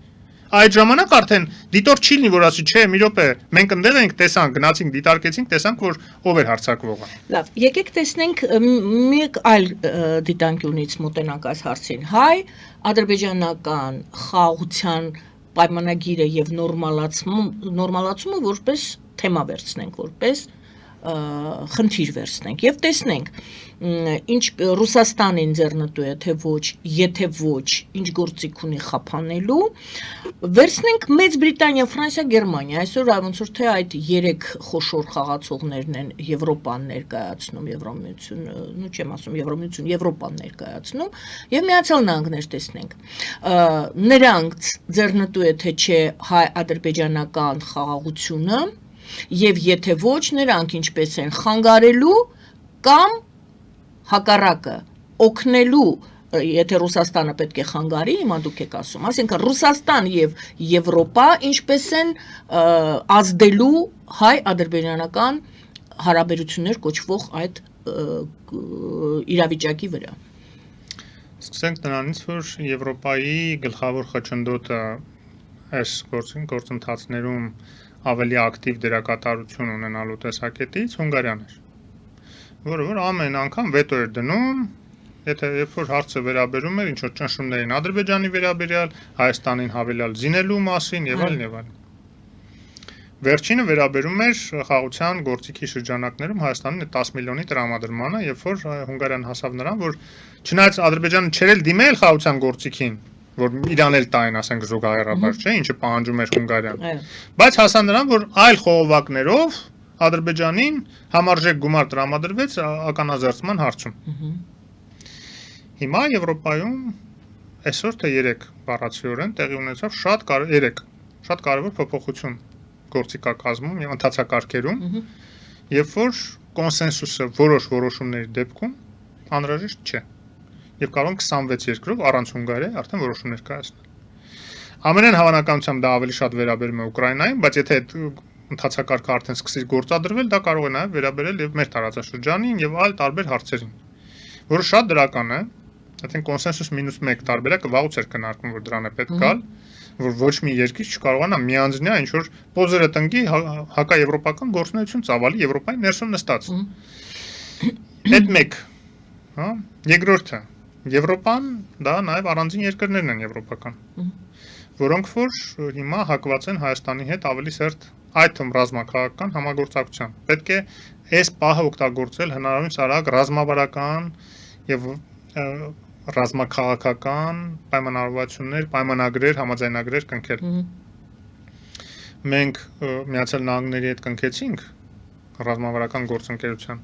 Այդ ժամանակ արդեն դիտորդ չի լինի, որ ասի, չէ, մի րոպե, մենք ընդեղ ենք, տեսանք, գնացինք, դիտարկեցինք, տեսանք, որ ով էր հարձակվողը։ Լավ, եկեք տեսնենք մեկ այլ դիտանկյունից մոտենանք այս հարցին։ Հայ ադրբեջանական խաղաղության պայմանագիրը եւ նորմալացումը որպես թեմա վերցնենք, որպես խնդիր վերցնենք եւ տեսնենք ինչ Ռուսաստանին ձեռնտու է թե ոչ, եթե ոչ, ինչ գործիք ունի խափանելու, վերցնենք Մեծ Բրիտանիա, Ֆրանսիա, Գերմանիա, այսօր ոնց որ թե այդ 3 խոշոր խաղացողներն են Եվրոպան ներկայացնում, Եվրամիություն, նու չեմ ասում Եվրամիություն, Եվրոպան ներկայացնում եւ Միացյալ Նահանգներ տեսնենք։ Նրանց ձեռնտու է թե չէ հայ-ադրբեջանական խաղաղությունը եւ եթե ոչ, նրանք ինչպես են խանգարելու կամ հակառակը օգնելու, եթե Ռուսաստանը պետք է խանգարի, հիմա դուք եք ասում, այսինքն Ռուսաստան եւ Եվրոպա ինչպես են ազդելու հայ-ադրբեջանական հարաբերություններ կոչվող այդ իրավիճակի վրա։ Սկսենք նրանից, որ Եվրոպայի գլխավոր խոչընդոտը այս գործընթացներում ավելի ակտիվ դերակատարություն ունենալու տեսակետից Հունգարիան էր, որը որ ամեն անգամ վետո էր դնում, երբ որ հարցը վերաբերում էր ինչ-որ ճնշումներին Ադրբեջանի վերաբերյալ, Հայաստանին հավելյալ զինելու մասին եւ այլն եւ այլն։ Վերջինը վերաբերում էր խաղաղության գործիքի շրջանակներում Հայաստանին 10 միլիոնի տրամադրմանը, երբ որ Հունգարիան հասավ նրան, որ չնայած Ադրբեջանը չերել դիմել խաղաղության գործիքին, որ իրան էլ տային, ասենք զուգահեռաբար, չէ, ինչը պահանջում էր Հունգարիան։ Բայց հասան նրան, որ այլ խողովակներով Ադրբեջանին համարժեք գումար տրամադրվեց ականազերծման հարցում։ Հիմա Եվրոպայում այսօր թե 3 բառացիորեն տեղի ունեցավ շատ կարևոր փոփոխություն գործիքակազմում եւ ընթացակարգերում, երբ որ կոնսենսուսը որոշ որոշումների դեպքում անհրաժեշտ չէ։ Եվ կարող են 26 երկրով առանց Հունգարիայի արդեն որոշումներ կայացնել։ Ամենայն հավանականությամբ դա ավելի շատ վերաբերում է Ուկրաինային, բայց եթե այդ ընթացակարգը արդեն սկսի գործադրվել, դա կարող է նաև վերաբերել եւ մեր տարածաշրջանին եւ այլ տարբեր հարցերին, որը շատ դրական է, այսինքն կոնսենսուս -1 տարբերակը վաղուց էր քննարկվում, որ դրան է պետք գալ, որ ոչ մի երկիր չկարողանա միանձնյա ինչ որ պոզերը տնկի հակաեվրոպական գործունեություն ծավալի Եվրոպայի ներսում նստած։ Այդ մեկ, հա, երկրորդը Եվրոպան դա նաև առանձին երկրներն են եվրոպական, որոնք որ հիմա հակված են Հայաստանի հետ ավելի սերտ այդ թվում ռազմաքաղաքական համագործակցության։ Պետք է այս պահը օգտագործել հնարավորինս արագ ռազմավարական եւ ռազմաքաղաքական պայմանավորվածություններ, պայմանագրեր, համաձայնագրեր կնքել։ Մենք Միացյալ Նահանգների հետ կնքեցինք ռազմավարական գործընկերության։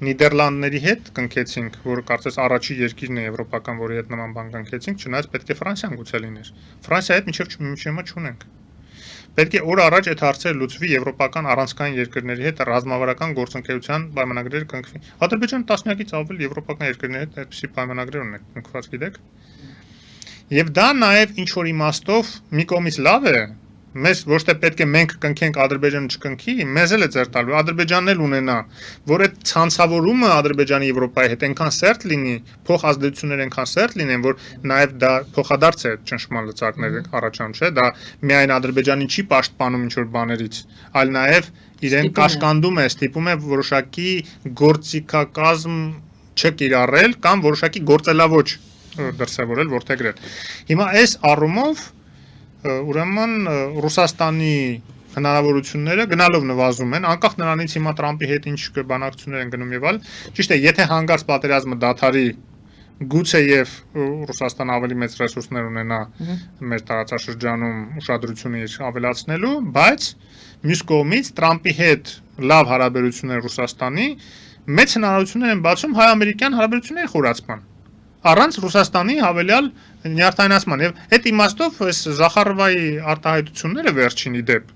Նիդերլանդների հետ կնքեցինք, որը կարծես առաջի երկիրն է եվրոպական, որի հետ նման բան կնքեցինք, չնայած պետք է Ֆրանսիան գուցե լիներ։ Ֆրանսիայի հետ մինչև չունենք։ Պետք է օր առաջ այդ հարցերը լուծվի եվրոպական առանցքային երկրների հետ ռազմավարական գործընկերության պայմանագրեր կնքվի։ Ադրբեջանը տասնյակից ավել եվրոպական երկրների հետ այդպիսի պայմանագրեր ունի կնքված, գիտեք։ Եվ դա նաև ինչ որ իմաստով մի կողմից լավ է, մեզ ոչ թե պետք է մենք կնքենք Ադրբեջանը չկնքի, մեզ էլ է ձեռ տալու, Ադրբեջանն էլ ունենա, որ այդ ցանցավորումը Ադրբեջանի Եվրոպայի հետ այնքան սերտ լինի, փոխազդեցություններ այնքան սերտ լինեն, որ նաև դա փոխադարձ է ճնշման լծակներ առաջանում, չէ՞, դա միայն Ադրբեջանին չի պաշտպանում ինչ որ բաներից, այլ նաև իրեն կաշկանդում է, ստիպում է որոշակի գործիքակազմ չկիրառել կամ որոշակի գործելավոճ դրսևորել, ворթեգրել։ Հիմա այս առումով ուրեմն Ռուսաստանի հնարավորությունները գնալով նվազում են, անկախ նրանից հիմա Տրամպի հետ ինչ բանակցություններ են գնում եւ այլ, ճիշտ է, եթե հանգարց պատերազմը դադարի, գուցե եւ Ռուսաստանը ավելի մեծ ռեսուրսներ ունենա մեր տարածաշրջանում ուշադրությունը իր ավելացնելու, բայց մյուս կողմից Տրամպի հետ լավ հարաբերություններ Ռուսաստանի մեծ հնարավորություններ են բացում հայ-ամերիկյան հարաբերությունների խորացման առանց Ռուսաստանի հավելյալ նյարդայնացման եւ այդ իմաստով այս Զախարովայի արտահայտությունները վերջինի դեպ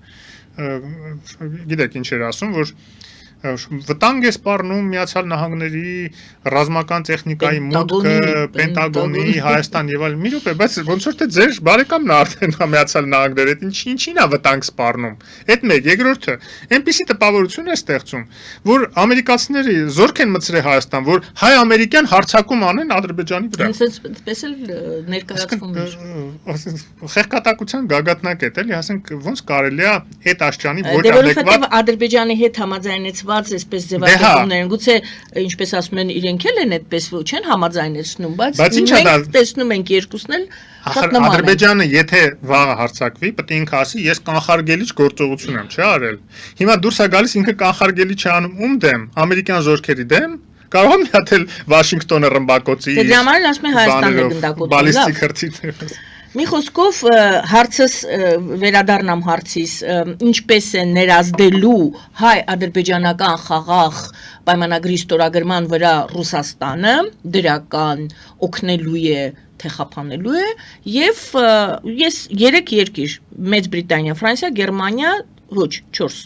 գիտեք ինչ էր ասում որ վտանգ է սպառնում Միացյալ Նահանգների ռազմական տեխնիկայի մուտքը, Պենտագոնի, Հայաստան եւ այլն։ Մի րոպե, բայց ոնց որ թե ձեր բարեկամն արդեն Միացյալ Նահանգները այդ ինչին է վտանգ սպառնում։ Այդ մեկ, երկրորդը, այնպիսի տպավորություն է ստեղծում, որ ամերիկացիները զորք են մտցրել Հայաստան, որ հայ-ամերիկյան հարձակում անեն Ադրբեջանի վրա։ Այսպես էլ ներկայացվում է։ Խեղկատակության գագաթնակետ էլի, ասենք ոնց կարելի է այդ աշճանի ոչ adekvat Ադրբեջանի հետ համաձայնեցված այսպես ձևակերպումներ են, գուցե ինչպես ասում են իրենք էլ են այդպես չեն համաձայնեցնում, բայց մենք տեսնում ենք երկուսն էլ Ադրբեջանը եթե վաղը հարձակվի, պետք է ինքը ասի, ես կանխարգելիչ գործողություն եմ, չէ՞ արել։ Հիմա դուրս է գալիս ինքը կանխարգելիչ է անում ում դեմ, ամերիկյան զորքերի դեմ, կարող եմ հատել Վաշինգտոնը ռմբակոծի։ Դե դրա համար ասում են Հայաստանն է գնդակոծում։ Բալիստիկ հրթիռ։ Մի խոսքով հարցս վերադառնամ հարցիս, ինչպես է ներազդելու հայ-ադրբեջանական խաղաղ պայմանագրի ստորագրման վրա Ռուսաստանը, դրական օգնելու է, թե խափանելու է, եւ ես 3 երկիր՝ Մեծ Բրիտանիա, Ֆրանսիա, Գերմանիա, ոչ 4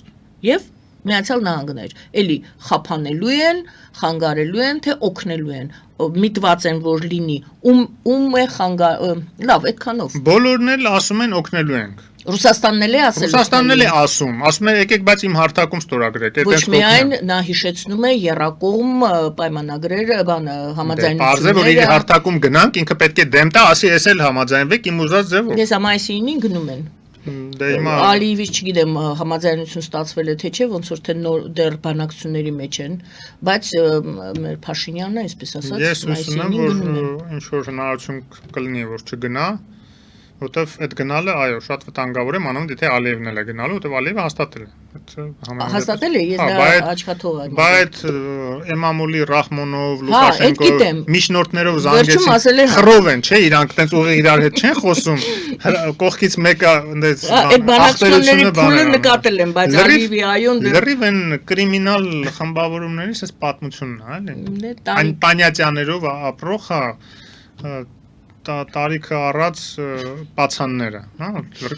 եւ Միացյալ Նահանգներ, էլի խափանելու են, խանգարելու են, թե օգնելու են, միտված են, որ լինի, ում է լավ, այդքանով։ Բոլորն էլ ասում են օգնելու ենք։ Ռուսաստանն էլ է ասել։ Ռուսաստանն էլ է ասում է եկեք, բայց իմ հարթակում ստորագրեք, այդպես։ Ոչ միայն նա հիշեցնում է երակողմ պայմանագրերը, համաձայնությունները։ Պարզ է, որ իր հարթակում գնանք, ինքը պետք է դեմ տա, ասի ես էլ համաձայնվեք իմ ուզած ձևով։ Ես ամայիսի 9-ին գնում են։ Ալիևից չգիտեմ համաձայնություն ստացվել է թե չէ, ոնց որ թե դեռ բանակցությունների մեջ են, բայց մեր Փաշինյանը, այսպես ասած, ես հուսում եմ, որ ինչ որ հնարավորություն կլինի, որ չգնա, որտեվ այդ գնալը, այո, շատ վտանգավոր է, մանավանդ եթե Ալիևն էլ է գնալու, որտեվ Ալիևը հաստատել է։ Հաստատել է, ես դա աչքաթող եմ։ Բայց Էմամուլի, Ռախմոնով, Լուկաշենկով միջնորդներով զանգեցին, խռով են, չէ, իրանք տենց ուղիղ իրար հետ չեն խոսում, կողքից մեկը այնպես այդ բանակցությունների փուլը նկատել եմ, բայց Ալիևի այոն լրիվ են կրիմինալ խմբավորումների այս պատմությունն է, էլի։ Այն Պանյատյաներով ապրող տարիքը առած պացանները, հա,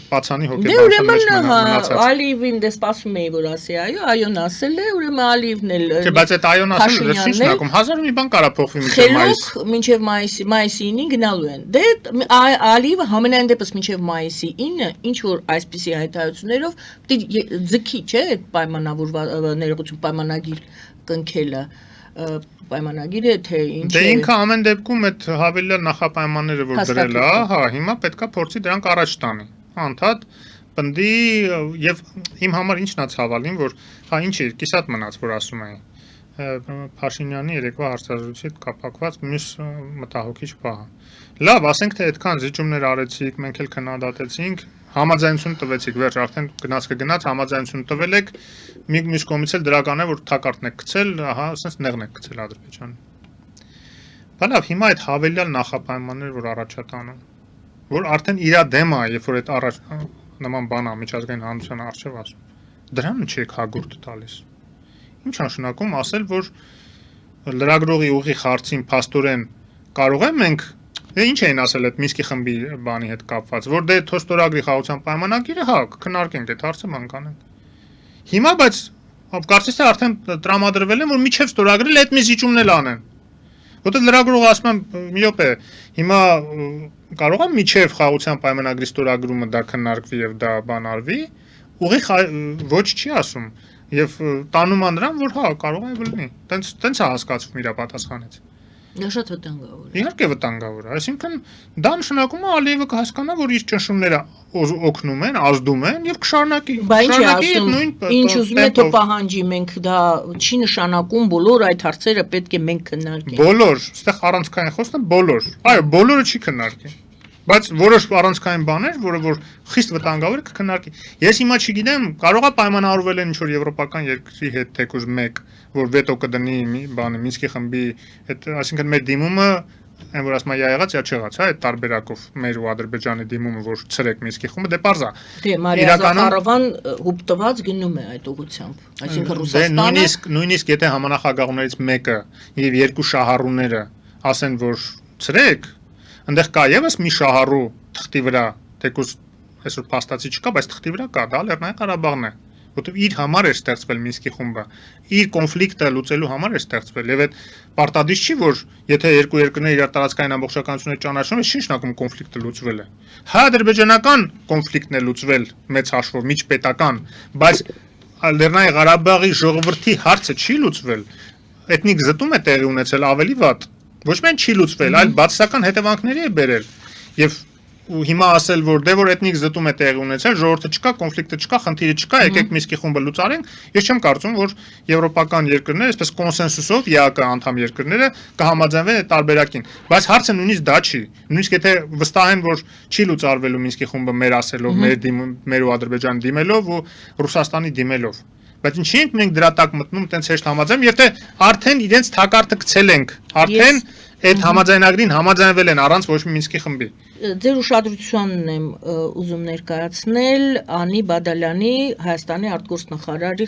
պացանի հոգեբանության մեջ մնացած։ Ալիևին դե սպասում էի, որ ասի այո, այոն ասել է, ուրեմն Ալիևն էլ։ Չէ, բայց այդ այոն ասել է, ինչ նկում, 1000 մի բան կարա փոխվի մինչև մայիսի 9-ին գնալու են։ Դե Ալիևը համենայն դեպս մինչև մայիսի 9-ը ինչ որ այսպիսի հայտարարություններով պիտի ձգի, չէ, այդ պայմանավորված ներողություն պայմանագիր կնքելը պայմանագիրը թե ինչ է։ Դե ինքը ամեն դեպքում այդ հավելյալ նախապայմանները որ դրել է, հա, հիմա պետքա փորձի դրանք առաջ տանի։ Անդադ պնդի եւ իմ համար ինչն է ցավալին, որ հա ինչ է, կիսատ մնաց, որ ասում էին։ Փաշինյանի երեկվա հարցազրույցի հետ կապակված մյուս մտահոգիչ բանը։ Լավ, ասենք թե այդքան զիջումներ արեցիք, մենք էլ քննադատեցինք, համաձայնություն տվեցիք, վերջ արդեն գնաց համաձայնություն տվել եք, մյուս կողմից էլ դրական է որ թակարդն եք գցել, ահա, ասես նեղն եք գցել Ադրբեջանին։ Բա լավ, հիմա այդ հավելյալ նախապայմանները որ առաջատանում, որ արդեն իրա դեմ է, երբ որ այդ առաջ նման բան է միջազգային հանրության առջև ասում, դրան չեք հագուրտ տալիս։ Ինչ նշանակում ասել, որ լրագրողի ուղիղ հարցին փաստորեն կարող եմ մենք ինչ էին ասել այդ Մինսկի խմբի բանի հետ կապված, որ դե թոստորագրի խաղաղության պայմանագիրը հա քննարկենք այդ հարցը ման կանենք։ Հիմա բայց կարծես թե արդեն տրամադրվել են, որ միջև ստորագրել այդ մի զիջումն էլ անեն։ Որտեղ լրագրողը ասում եմ մի րոպե, հիմա կարող եմ միջև խաղաղության պայմանագրի ստորագրումը դա քննարկվի եւ դա բանարվի, ուղիղ ոչ չի ասում եւ տանում ան նրան, որ հա կարող է լինի։ Տենց է հասկացվում իր պատասխանից։ Դա շատ վտանգավոր է։ Իհարկե վտանգավոր է, այսինքն դա նշանակում է Ալիևը կհասկանա, որ իր ճնշումները օգնում են, ազդում են եւ կշարունակի։ Բա ինչ է ասում, ինչ ուզում է թող պահանջի, մենք դա չի նշանակում բոլոր այդ հարցերը պետք է մենք քննարկենք։ Բոլոր, այստեղ առանցքային խոսքը բոլոր։ Այո, բոլորը չի քննարկի։ Բայց որոշ առանցքային բաներ, որը որ խիստ վտանգավոր է կքննարկի։ Ես հիմա չգիտեմ, կարող է պայմանավորվել են ինչ-որ եվրոպական երկրի հետ թեկուզ մեկ, որ վետո կդնի բանը Մինսկի խմբի, այդ այսինքն մեր դիմումը այն որ ասում է եղած, չեղած, հա, այդ տարբերակով մեր ու Ադրբեջանի դիմումը, որ ցրեք Մինսկի խումբը, դե պարզ է։ Դե Մարիա Զախարովան հուպտված գնում է այդ ուղղությամբ, այսինքն Ռուսաստանը նույնիսկ եթե համանախագահներից մեկը եւ երկու շահառուները ասեն, որ ցրեք, այնտեղ կա եւս մի շահառու թղթի վրա, թեկուզ այսօր փաստացի չկա, բայց թղթի վրա կա, դա Լեռնային Ղարաբաղն է, որտեղ իր համար էր ստեղծվել Մինսկի խումբը, իր կոնֆլիկտը լուծելու համար էր ստեղծվել, եւ այդ պարտադիր չի, որ եթե երկու երկրները իրար տարածքային ամբողջականությունը ճանաչում են, չի նշանակում կոնֆլիկտը լուծվել է։ Հա ադրբեջանական կոնֆլիկտն է լուծվել մեծ հաշվով, միջպետական, բայց Լեռնային Ղարաբաղի ժողովրդի հարցը չի լուծվել, էթնիկ զտում է տեղի ունեցել ավելի վատ, ոչ միայն չի լուծվել, այլ բացասական հետևանքների է բերել, եւ ու հիմա ասել, որ դե որ էթնիկ զտում է տեղի ունեցել, ժողովուրդը չկա, կոնֆլիկտը չկա, խնդիրը չկա, եկեք Մինսկի խումբը լուծարենք, ես չեմ կարծում, որ եվրոպական երկրները, այսպես կոնսենսուսով ԵԱԿ անդամ երկրները կհամաձայնվեն այդ տարբերակին, բայց հարցը նույնիսկ դա չի, նույնիսկ եթե վստահ են, որ չի լուծարվելու Մինսկի խումբը մեր ասելով, մեր ու Ադրբեջանի դիմելով ու Ռուսաստանի դիմելով, բայց ինչի ենք մենք դրա տակ մտնում, տենց հեշտ համաձայնում, եթե արդեն իրենց թակարդը գցել ենք, արդեն այդ համաձայնագրին համաձայնվել են առանց ոչ մի Մինսկի խմբի։ Ձեր ուշադրությանն եմ ուզում ներկայացնել Անի Բադալյանի, Հայաստանի արտգործնախարարի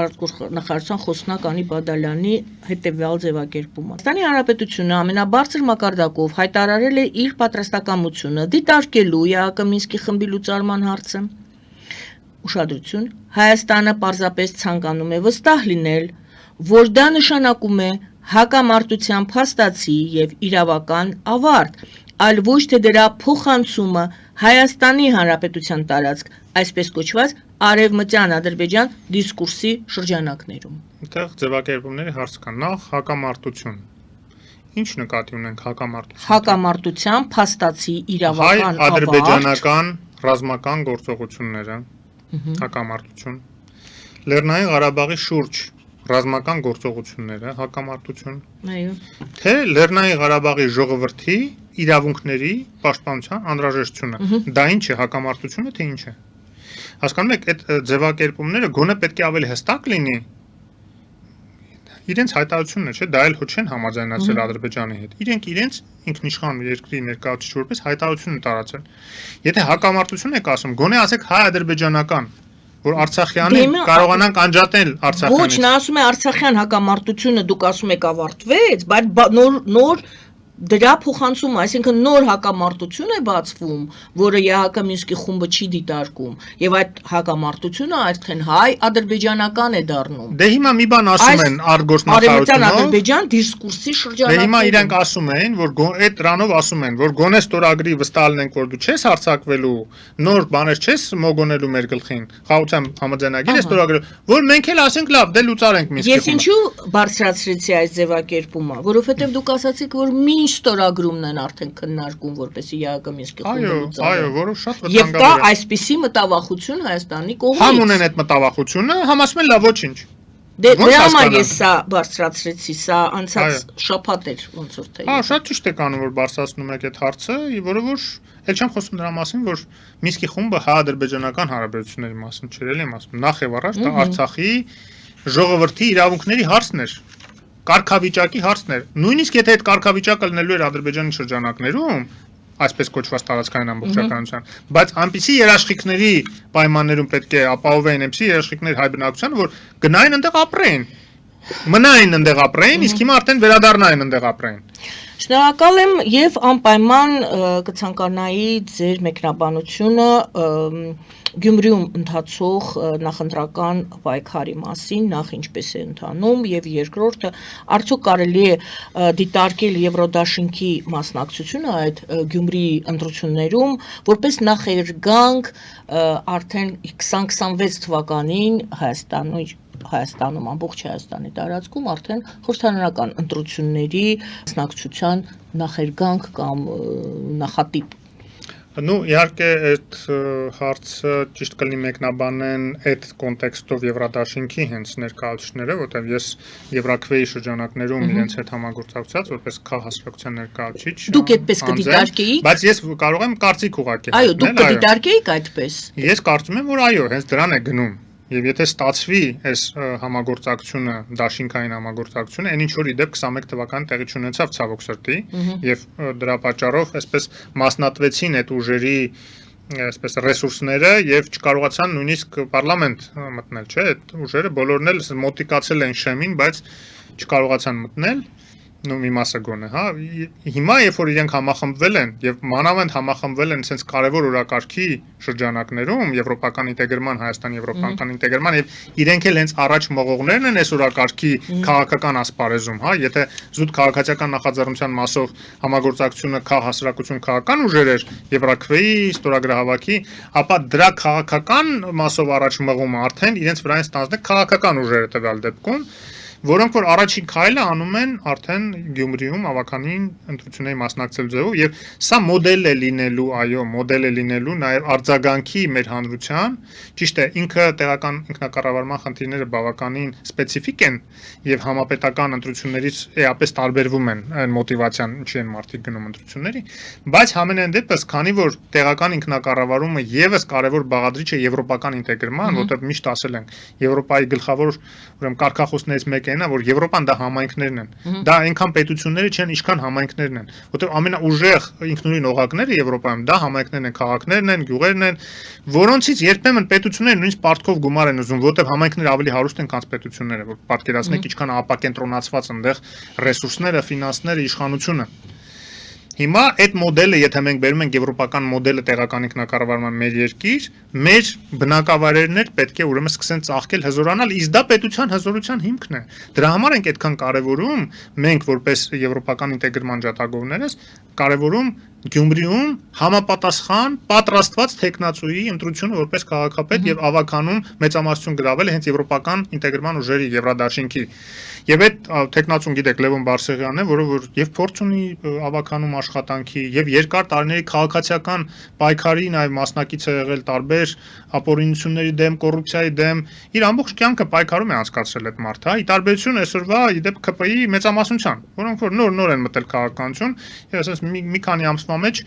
արտգործնախարարության խոսնակ Անի Բադալյանի հետևյալ ձևակերպումը։ Հայաստանի Հանրապետությունը ամենաբարձր մակարդակով հայտարարել է իր պատրաստակամությունը դիտարկելու ԵԱԿ Մինսկի խմբի լուծարման հարցը։ Ուշադրություն, Հայաստանը պարզապես ցանկանում է վստահ լինել, որ դա նշանակում է հակամարտության փաստացի եւ իրավական ավարտ, այլ ոչ թե դրա փոխանցումը Հայաստանի Հանրապետության տարածք, այսպես կոչված արևմտյան Ադրբեջան դիսկուրսի շրջանակներում։ Այդտեղ ձևակերպումների հարց կա, նախ հակամարտություն։ Ինչ նկատի ունենք հակամարտություն։ Հակամարտության փաստացի իրավական ավարտ։ Հայ-ադրբեջանական ռազմական գործողությունները, հակամարտություն։ Լեռնային Ղարաբաղի շուրջ ռազմական գործողությունները, հակամարտություն։ Այո։ Թե Լեռնային Ղարաբաղի ժողովրդի իրավունքների պաշտպանության անհրաժեշտությունը։ Դա ինչ է, հակամարտություն է, թե ինչ է։ Հասկանում եք, այդ ձևակերպումները գոնե պետք է ավելի հստակ լինի։ Իրենց հայտարարությունն է, չէ՞, դա էլ հո չեն համաձայնացել Ադրբեջանի հետ։ Իրենք իրենց ինքնիշխան երկրի ներկայացուցիչ որպես հայտարարություն են տարածել։ Եթե հակամարտություն եք ասում, գոնե ասեք հայ-ադրբեջանական, որ Արցախյանին կարողանանք անջատել Արցախյանից։ Ոչ, նա ասում է Արցախյան հակամարտությունը դուք ասում եք ավարտվեց, բայց նոր դրա փոխանցումը, այսինքն նոր հակամարտություն է բացվում, որը ԵԱՀԿ Մինսկի խումբը չի դիտարկում, եւ այդ հակամարտությունը արդեն հայ-ադրբեջանական է դառնում։ Դե հիմա մի բան ասում են արտգործնախարարությունով, Ադրբեջան դիսկուրսի շրջանակում։ Դե հիմա իրանք ասում են, որ այդ դրանով ասում են, որ գոնե ստորագրի վստահ լինենք, որ դու չես հարձակվելու, նոր բաներ չես մոգոնելու մեր գլխին, խաղաղության համաձայնագիր է ստորագրել, որ մենք էլ ասենք լավ, դե լուծարենք Մինսկի խումբը։ Ես ինչու բարձրացրեցի այս ձևակերպումը, որովհետեւ դուք ասացիք, որ ինչ ստորագրումն են արդեն քննարկում, որպեսզի ԵԱՀԿ Մինսկի խումբը լուծարի։ Այո, որը շատ վտանգավոր է։ Եվ կա այսպիսի մտավախություն Հայաստանի կողմից։ Համ ունեն այդ մտավախությունը, համ ասում են լավ ոչինչ։ Դե համար ես սա բարձրացրեցի, սա անցած շաբաթ էր ոնց որ թե։ Հա, շատ ճիշտ եք անում, որ բարձրացնում եք այդ հարցը, որը որ ել չեմ խոսում դրա մասին, որ Մինսկի խումբը հայ-ադրբեջանական հարաբերությունների մասին չէր, եմ ասում։ Նախ եւ առաջ դա Արցախի ժողովրդի իրավունքների հարցն էր, կարգավիճակի հարցն էր։ Նույնիսկ եթե այդ կարգավիճակը լինելու էր Ադրբեջանի շրջանակներում, այսպես կոչված տարածքային ամբողջականության, բայց այնպիսի երաշխիքների պայմաններում պետք է ապահովեն այնպիսի երաշխիքներ հայ բնակչությանը, որ գնային այնտեղ ապրեին, մնային այնտեղ ապրեին, իսկ հիմա արդեն վերադառնային այնտեղ ապրեին։ Շնորհակալ եմ եւ անպայման կցանկանայի ձեր մեկնաբանությունը Գյումրիում ընթացող նախընտրական պայքարի մասին, նախ ինչպես է ընթանում եւ երկրորդը արդյոք կարելի է դիտարկել Եվրոդաշինքի մասնակցությունը այդ Գյումրիի ընտրություններում որպես նախերգանք արդեն 2026 թվականին Հայաստանում ամբողջ Հայաստանի տարածքում արդեն խորհրդարանական ընտրությունների մասնակցության նախերգանք կամ նախատիպ։ Ну, իհարկե այդ հարցը ճիշտ կլինի մեկնաբանեն այդ կոնտեքստով Եվրադաշինքի հենց ներկայացուցիչները, որտեղ ես Եվրաքվեի շրջանակներում իրենց հետ համագործակցած որպես քաղաքացիական ներկայացուցիչ։ Դուք այդպես կդիտարկեիք։ Բայց ես կարող եմ կարծիք ուղղակի։ Այո, դուք կդիտարկեիք այդպես։ Ես կարծում եմ, որ այո, հենց դրան է գնում։ Եվ եթե ստացվի այս համագործակցությունը, դաշինքային համագործակցությունը, այն ինչ որ իդեպ 21 թվականին տեղի ունեցավ ցավոք սրտի, եւ դրա պատճառով այսպես մասնատվեցին այդ ուժերի այսպես ռեսուրսները եւ չկարողացան նույնիսկ պարլամենտ մտնել, չէ՞, այդ ուժերը բոլորն էլ մոտիկացել են շեմին, բայց չկարողացան մտնել նո մի մասը գոնե, հա, հիմա երբ որ իրենք համախմբվել են եւ մանավանդ համախմբվել են sense կարեւոր օրակարգի շրջանակներում եվրոպական ինտեգրման, Հայաստանի եվրոպական ինտեգրման եւ իրենք էլ հենց առաջ մղողներն են այս օրակարգի քաղաքական ասպարեզում, հա, եթե զուտ քաղաքացիական նախաձեռնության մասով համագործակցությունը հասարակություն քաղաքական ուժեր էր Եվրաքվեի ստորագրահավաքի, ապա դրա քաղաքական մասով առաջ մղումը արդեն իրենց վրա են ստանձնել քաղաքական ուժերը տվյալ դեպքում որոնք որ առաջին քայլը անում են արդեն Գյումրիում ավականին ընտրությունների մասնակցելու ձևով եւ սա մոդել է լինելու, այո, մոդել է լինելու նաեւ արձագանքի մեր հանրության, ճիշտ է, ինքը տեղական ինքնակառավարման խնդիրները բավականին սպეციფիկ են եւ համապետական ընտրություններից էապես տարբերվում են այն մոտիվացիան, ինչի են մարդիկ գնում ընտրությունների, բայց համենայն դեպս, քանի որ տեղական ինքնակառավարումը եւս կարեւոր բաղադրիչ է եվրոպական ինտեգրման, որտեղ միշտ ասել ենք Եվրոպայի գլխավոր ուրեմն կարգախոսներից մեկը որ Եվրոպան դա համայնքներն են։ Դա այնքան պետությունները չեն, ինչքան համայնքներն են, որտեղ ամենաուժեղ ինքնուրույն օղակները Եվրոպայում դա համայնքներն են, քաղաքներն են, գյուղերն են, որոնցից երբեմն պետությունները նույնիսկ պարտքով գումար են ուզում, որտեղ համայնքները ավելի հարուստ են, քան պետությունները, որ պատկերացնեք ինչքան ապակենտրոնացված այնտեղ ռեսուրսները, ֆինանսները, իշխանությունը։ Հիմա այդ մոդելը, եթե մենք բերում ենք եվրոպական մոդելը տեղական ինքնակառավարման մեր երկիր, մեր բնակավայրերներ պետք է ուրեմն սկսեն ծաղկել, հզորանալ, իսկ դա պետության հզորության հիմքն է։ Դրա համար ենք այդքան կարևորում մենք որպես եվրոպական ինտեգրման ջատագովներս կարևորում Գյումրիում համապատասխան պատրաստված տեխնացուի ընտրությունը որպես քաղաքապետ եւ ավականում մեծամասնություն գրավել հենց եվրոպական ինտեգրման ուժերի Եվրադաշինքի։ Եվ այդ տեխնացուն գիտեք Լևոն Բարսեղյանն է, որը որ եւ փորձ ունի ավականում աշխատանքի եւ երկար տարիների քաղաքացիական պայքարի նաեւ մասնակից է եղել տարբեր ապօրինությունների դեմ, կոռուպցիայի դեմ, իր ամբողջ կյանքը պայքարում է անցկացրել այդ մարդը, հա, ի տարբերություն այսօրվա իդեպ ԿՊ-ի մեծամասնության, որոնք որ նոր են մտել քաղաքականություն, եւ ասես մի քանի ամսվա մեջ,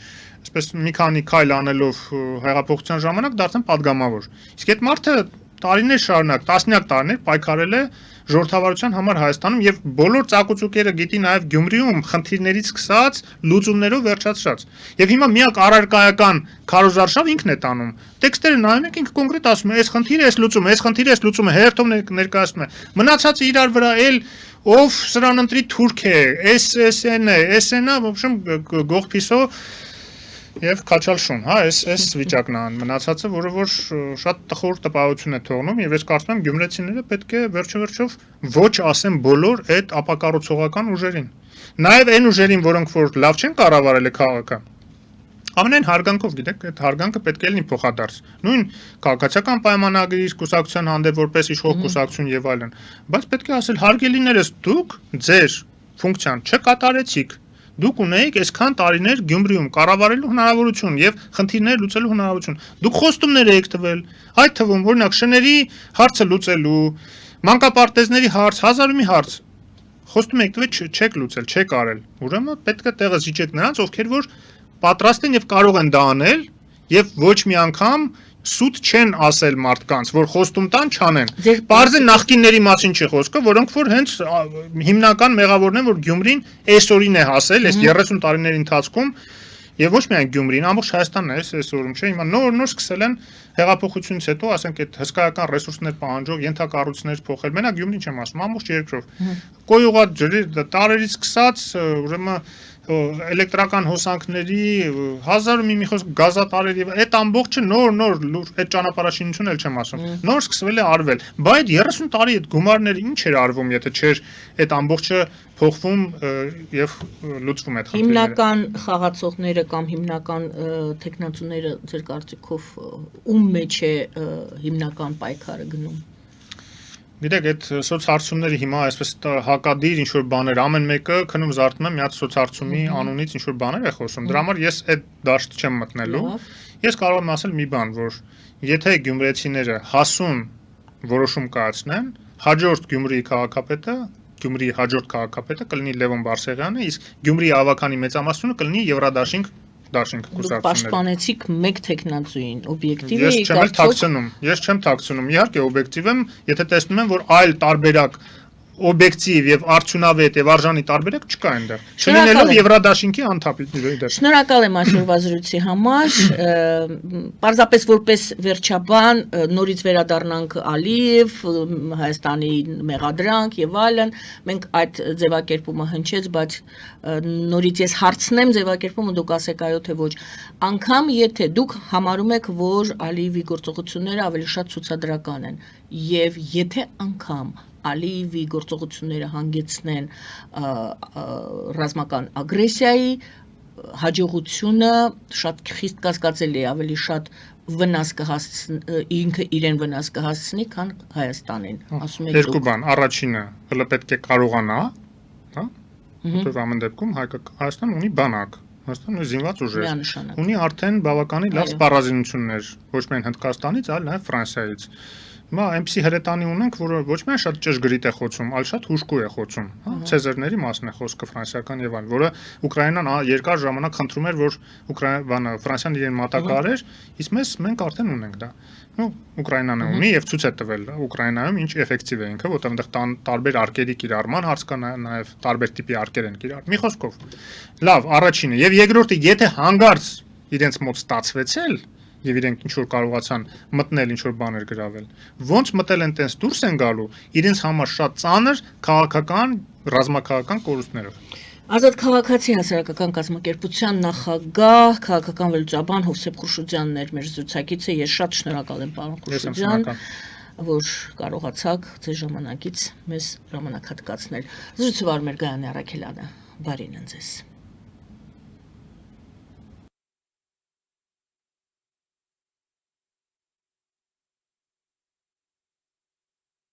այսպես մի քանի քայլ անելով հեղափոխության ժամանակ դարձան падգամավոր։ Իսկ այդ մարդը տարիներ շարունակ, տասնյակ տարիներ պայքարել է ժողովրդավարության համար Հայաստանում եւ բոլոր ծակուցուկերը գիտի նաեւ Գյումրիում խնդիրներից սկսած լուծումներով վերջացած։ Եվ հիմա միակ առարկայական քարոզարշավ ինքն է տանում։ Տեքստերը նայում եք ինքը կոնկրետ ասում է, այս խնդիրը էս լուծումը, այս խնդիրը էս լուծումը հերթով ներկայացնում է։ Մնացածը իրար վրա էլ ով սրան ընտրի թուրք է, SSN է, SN-ը, в общем, գողփիսո եւ քաչալշուն, հա, այս վիճակն է մնացածը, որը որ շատ տխուր տպավորություն է թողնում եւ ես կարծում եմ գյումրեցիները պետք է վերջով ոչ ասեն բոլոր այդ ապակառուցողական ուժերին։ Նաեւ այն ուժերին, որոնք որ լավ չեն կառավարել քաղաքը, ամենայն հարգանքով գիտեք, այդ հարգանքը պետք է լինի փոխադարձ։ Նույն քաղաքացիական պայմանագրի կուսակցության հանդեպ որպես իշխող կուսակցություն եւ այլն, բայց պետք է ասել հարգելիներս դուք ձեր ֆունկցիան չկատարեցիք։ Դուք ունեիք այսքան տարիներ Գյումրիում կառավարելու հնարավորություն եւ խնդիրներ լուծելու հնարավորություն։ Դուք խոստումներ եք տվել, այդ թվում օրինակ շների հարցը լուծելու, մանկապարտեզների հարց, հազար ու մի հարց։ Խոստում եք տվել, չեք լուծել, չեք արել։ Ուրեմն պետք է տեղը զիջեք նրանց, ովքեր որ պատրաստ են եւ կարող են դա անել եւ ոչ մի անգամ սուտ չեն ասել մարդկանց, որ խոստում տան չանեն։ Պարզեն նախկինների մասին չի խոսքը, որոնք որ հենց հիմնական մեղավորն են, որ Գյումրին այսօրին է հասել, այս 30 տարիների ընթացքում եւ ոչ միայն Գյումրին, ամբողջ Հայաստանն է այսօրում, չէ՞, հիմա նոր սկսել են հեղափոխությունից հետո, ասենք այդ հսկայական ռեսուրսներ պահանջող ենթակառույցներ փոխել։ Մենակ Գյումրին չեմ ասում, ամբողջ երկրով։ Կոյուղատ ջրի տարերից սկսած, ուրեմն էլեկտրական հոսանքների հազար ու մի խոսք գազատարեր եւ այդ ամբողջը նոր այդ ճանապարհաշինությունն էլ չեմ ասում նոր սկսվել է արվել բայց 30 տարի այդ գումարները ինչ էր արվում եթե չէր այդ ամբողջը փոխվում եւ լուծվում այդ խնդիրները հիմնական խաղացողները կամ հիմնական տեխնացուները ձեր կարծիքով ում մեջ է հիմնական պայքարը գնում Գիտեք, այդ սոցհարցումները հիմա այսպես հակադիր ինչ-որ բաներ, ամեն մեկը քնում զարթնում է մի հատ սոցհարցումի անունից ինչ-որ բաներ է խոսում։ Դրա համար ես այդ դաշտ չեմ մտնելու։ Ես կարող եմ ասել մի բան, որ եթե գյումրեցիները հասուն որոշում կայացնեն, հաջորդ Գյումրիի քաղաքապետը, Գյումրիի հաջորդ քաղաքապետը կլինի Լևոն Բարսեղյանը, իսկ Գյումրիի ավականի մեծամասնությունը կլինի Եվրադաշինք դաշինք Դուք կուսակցությունները։ պաշտպանեցիք մեկ տեխնացուին, օբյեկտիվը Ես չեմ թաքցնում, իհարկե օբյեկտիվ եմ, եթե տեսնում եմ, որ այլ տարբերակ օբյեկտիվ եւ արդյունավետ եւ արժանի տարբերակ չկա այնտեղ։ Չլինելով Եվրադաշինքի անդամ։ Շնորհակալ եմ այսօրվա զրույցի համար, պարզապես որպես վերջաբան նորից վերադառնանք Ալիև, Հայաստանի մեղադրանք եւ այլն, մենք այդ ձևակերպումը հնչեց, բայց նորից ես հարցնեմ ձևակերպումը, դուք ասեք այո թե ոչ, անգամ եթե դուք համարում եք, որ Ալիևի գործողությունները ավելի շատ ցուցադրական են, եւ եթե անգամ Ալիևի գործողությունները հանգեցնեն ռազմական ագրեսիայի, հաջողությունը շատ խիստ կասկածելի է, ավելի շատ վնաս ինքը իրեն վնաս կհասցնի, քան Հայաստանին, ասում եք Երկու բան, առաջինը, հələ պետք է կարողանա, հա? Որտեղ ամեն դեպքում Հայաստան ունի բանակ, Հայաստանը զինված ուժեր, ունի արդեն բավականին լավ սպառազինություններ, ոչ միայն Հնդկաստանից, այլ նաև Ֆրանսիայից։ Հիմա այնպիսի հրետանի ունենք, որը ոչ միայն շատ ճշգրիտ է խոցում, այլ շատ հուժկու է խոցում, հա, Ցեզարների մասն է խոսքը ֆրանսիական եւ այլն, որը Ուկրաինան երկար ժամանակ խնդրում էր, որ Ֆրանսիան իրեն մատակարար, իսկ մենք արդեն ունենք դա։ Ну, Ուկրաինան ունի եւ ցույց է տվել Ուկրաինայում ինչ էֆեկտիվ է ինքը, որտեղ այնտեղ տարբեր արկերի կիրառման հարց կա, նաեւ տարբեր տիպի արկեր են կիրառ։ Մի խոսքով։ Լավ, առաջինը եւ երկրորդը, եթե հանգարց իրենց մոտ ստացվեցել եւ իրենք ինչ որ կարողացան մտնել, ինչ որ բաներ գրավել։ Ոնց մտել են տենց դուրս են գալու իրենց համար շատ ծանր քաղաքական, ռազմաքաղաքական կորուստներով։ Ազատ քաղաքացի հասարակական կազմակերպության նախագահ, քաղաքական վերլուծաբան Հովսեփ Խուրշուդյանն էր մեր զրուցակիցը, ես շատ շնորհակալ եմ պարոն Խուրշուդյան, որ կարողացաք ձեր ժամանակից մեզ ժամանակ հատկացնել։ Զրույցը Վարմեր Գայանի Առաքելյանը, բարին ձեզ։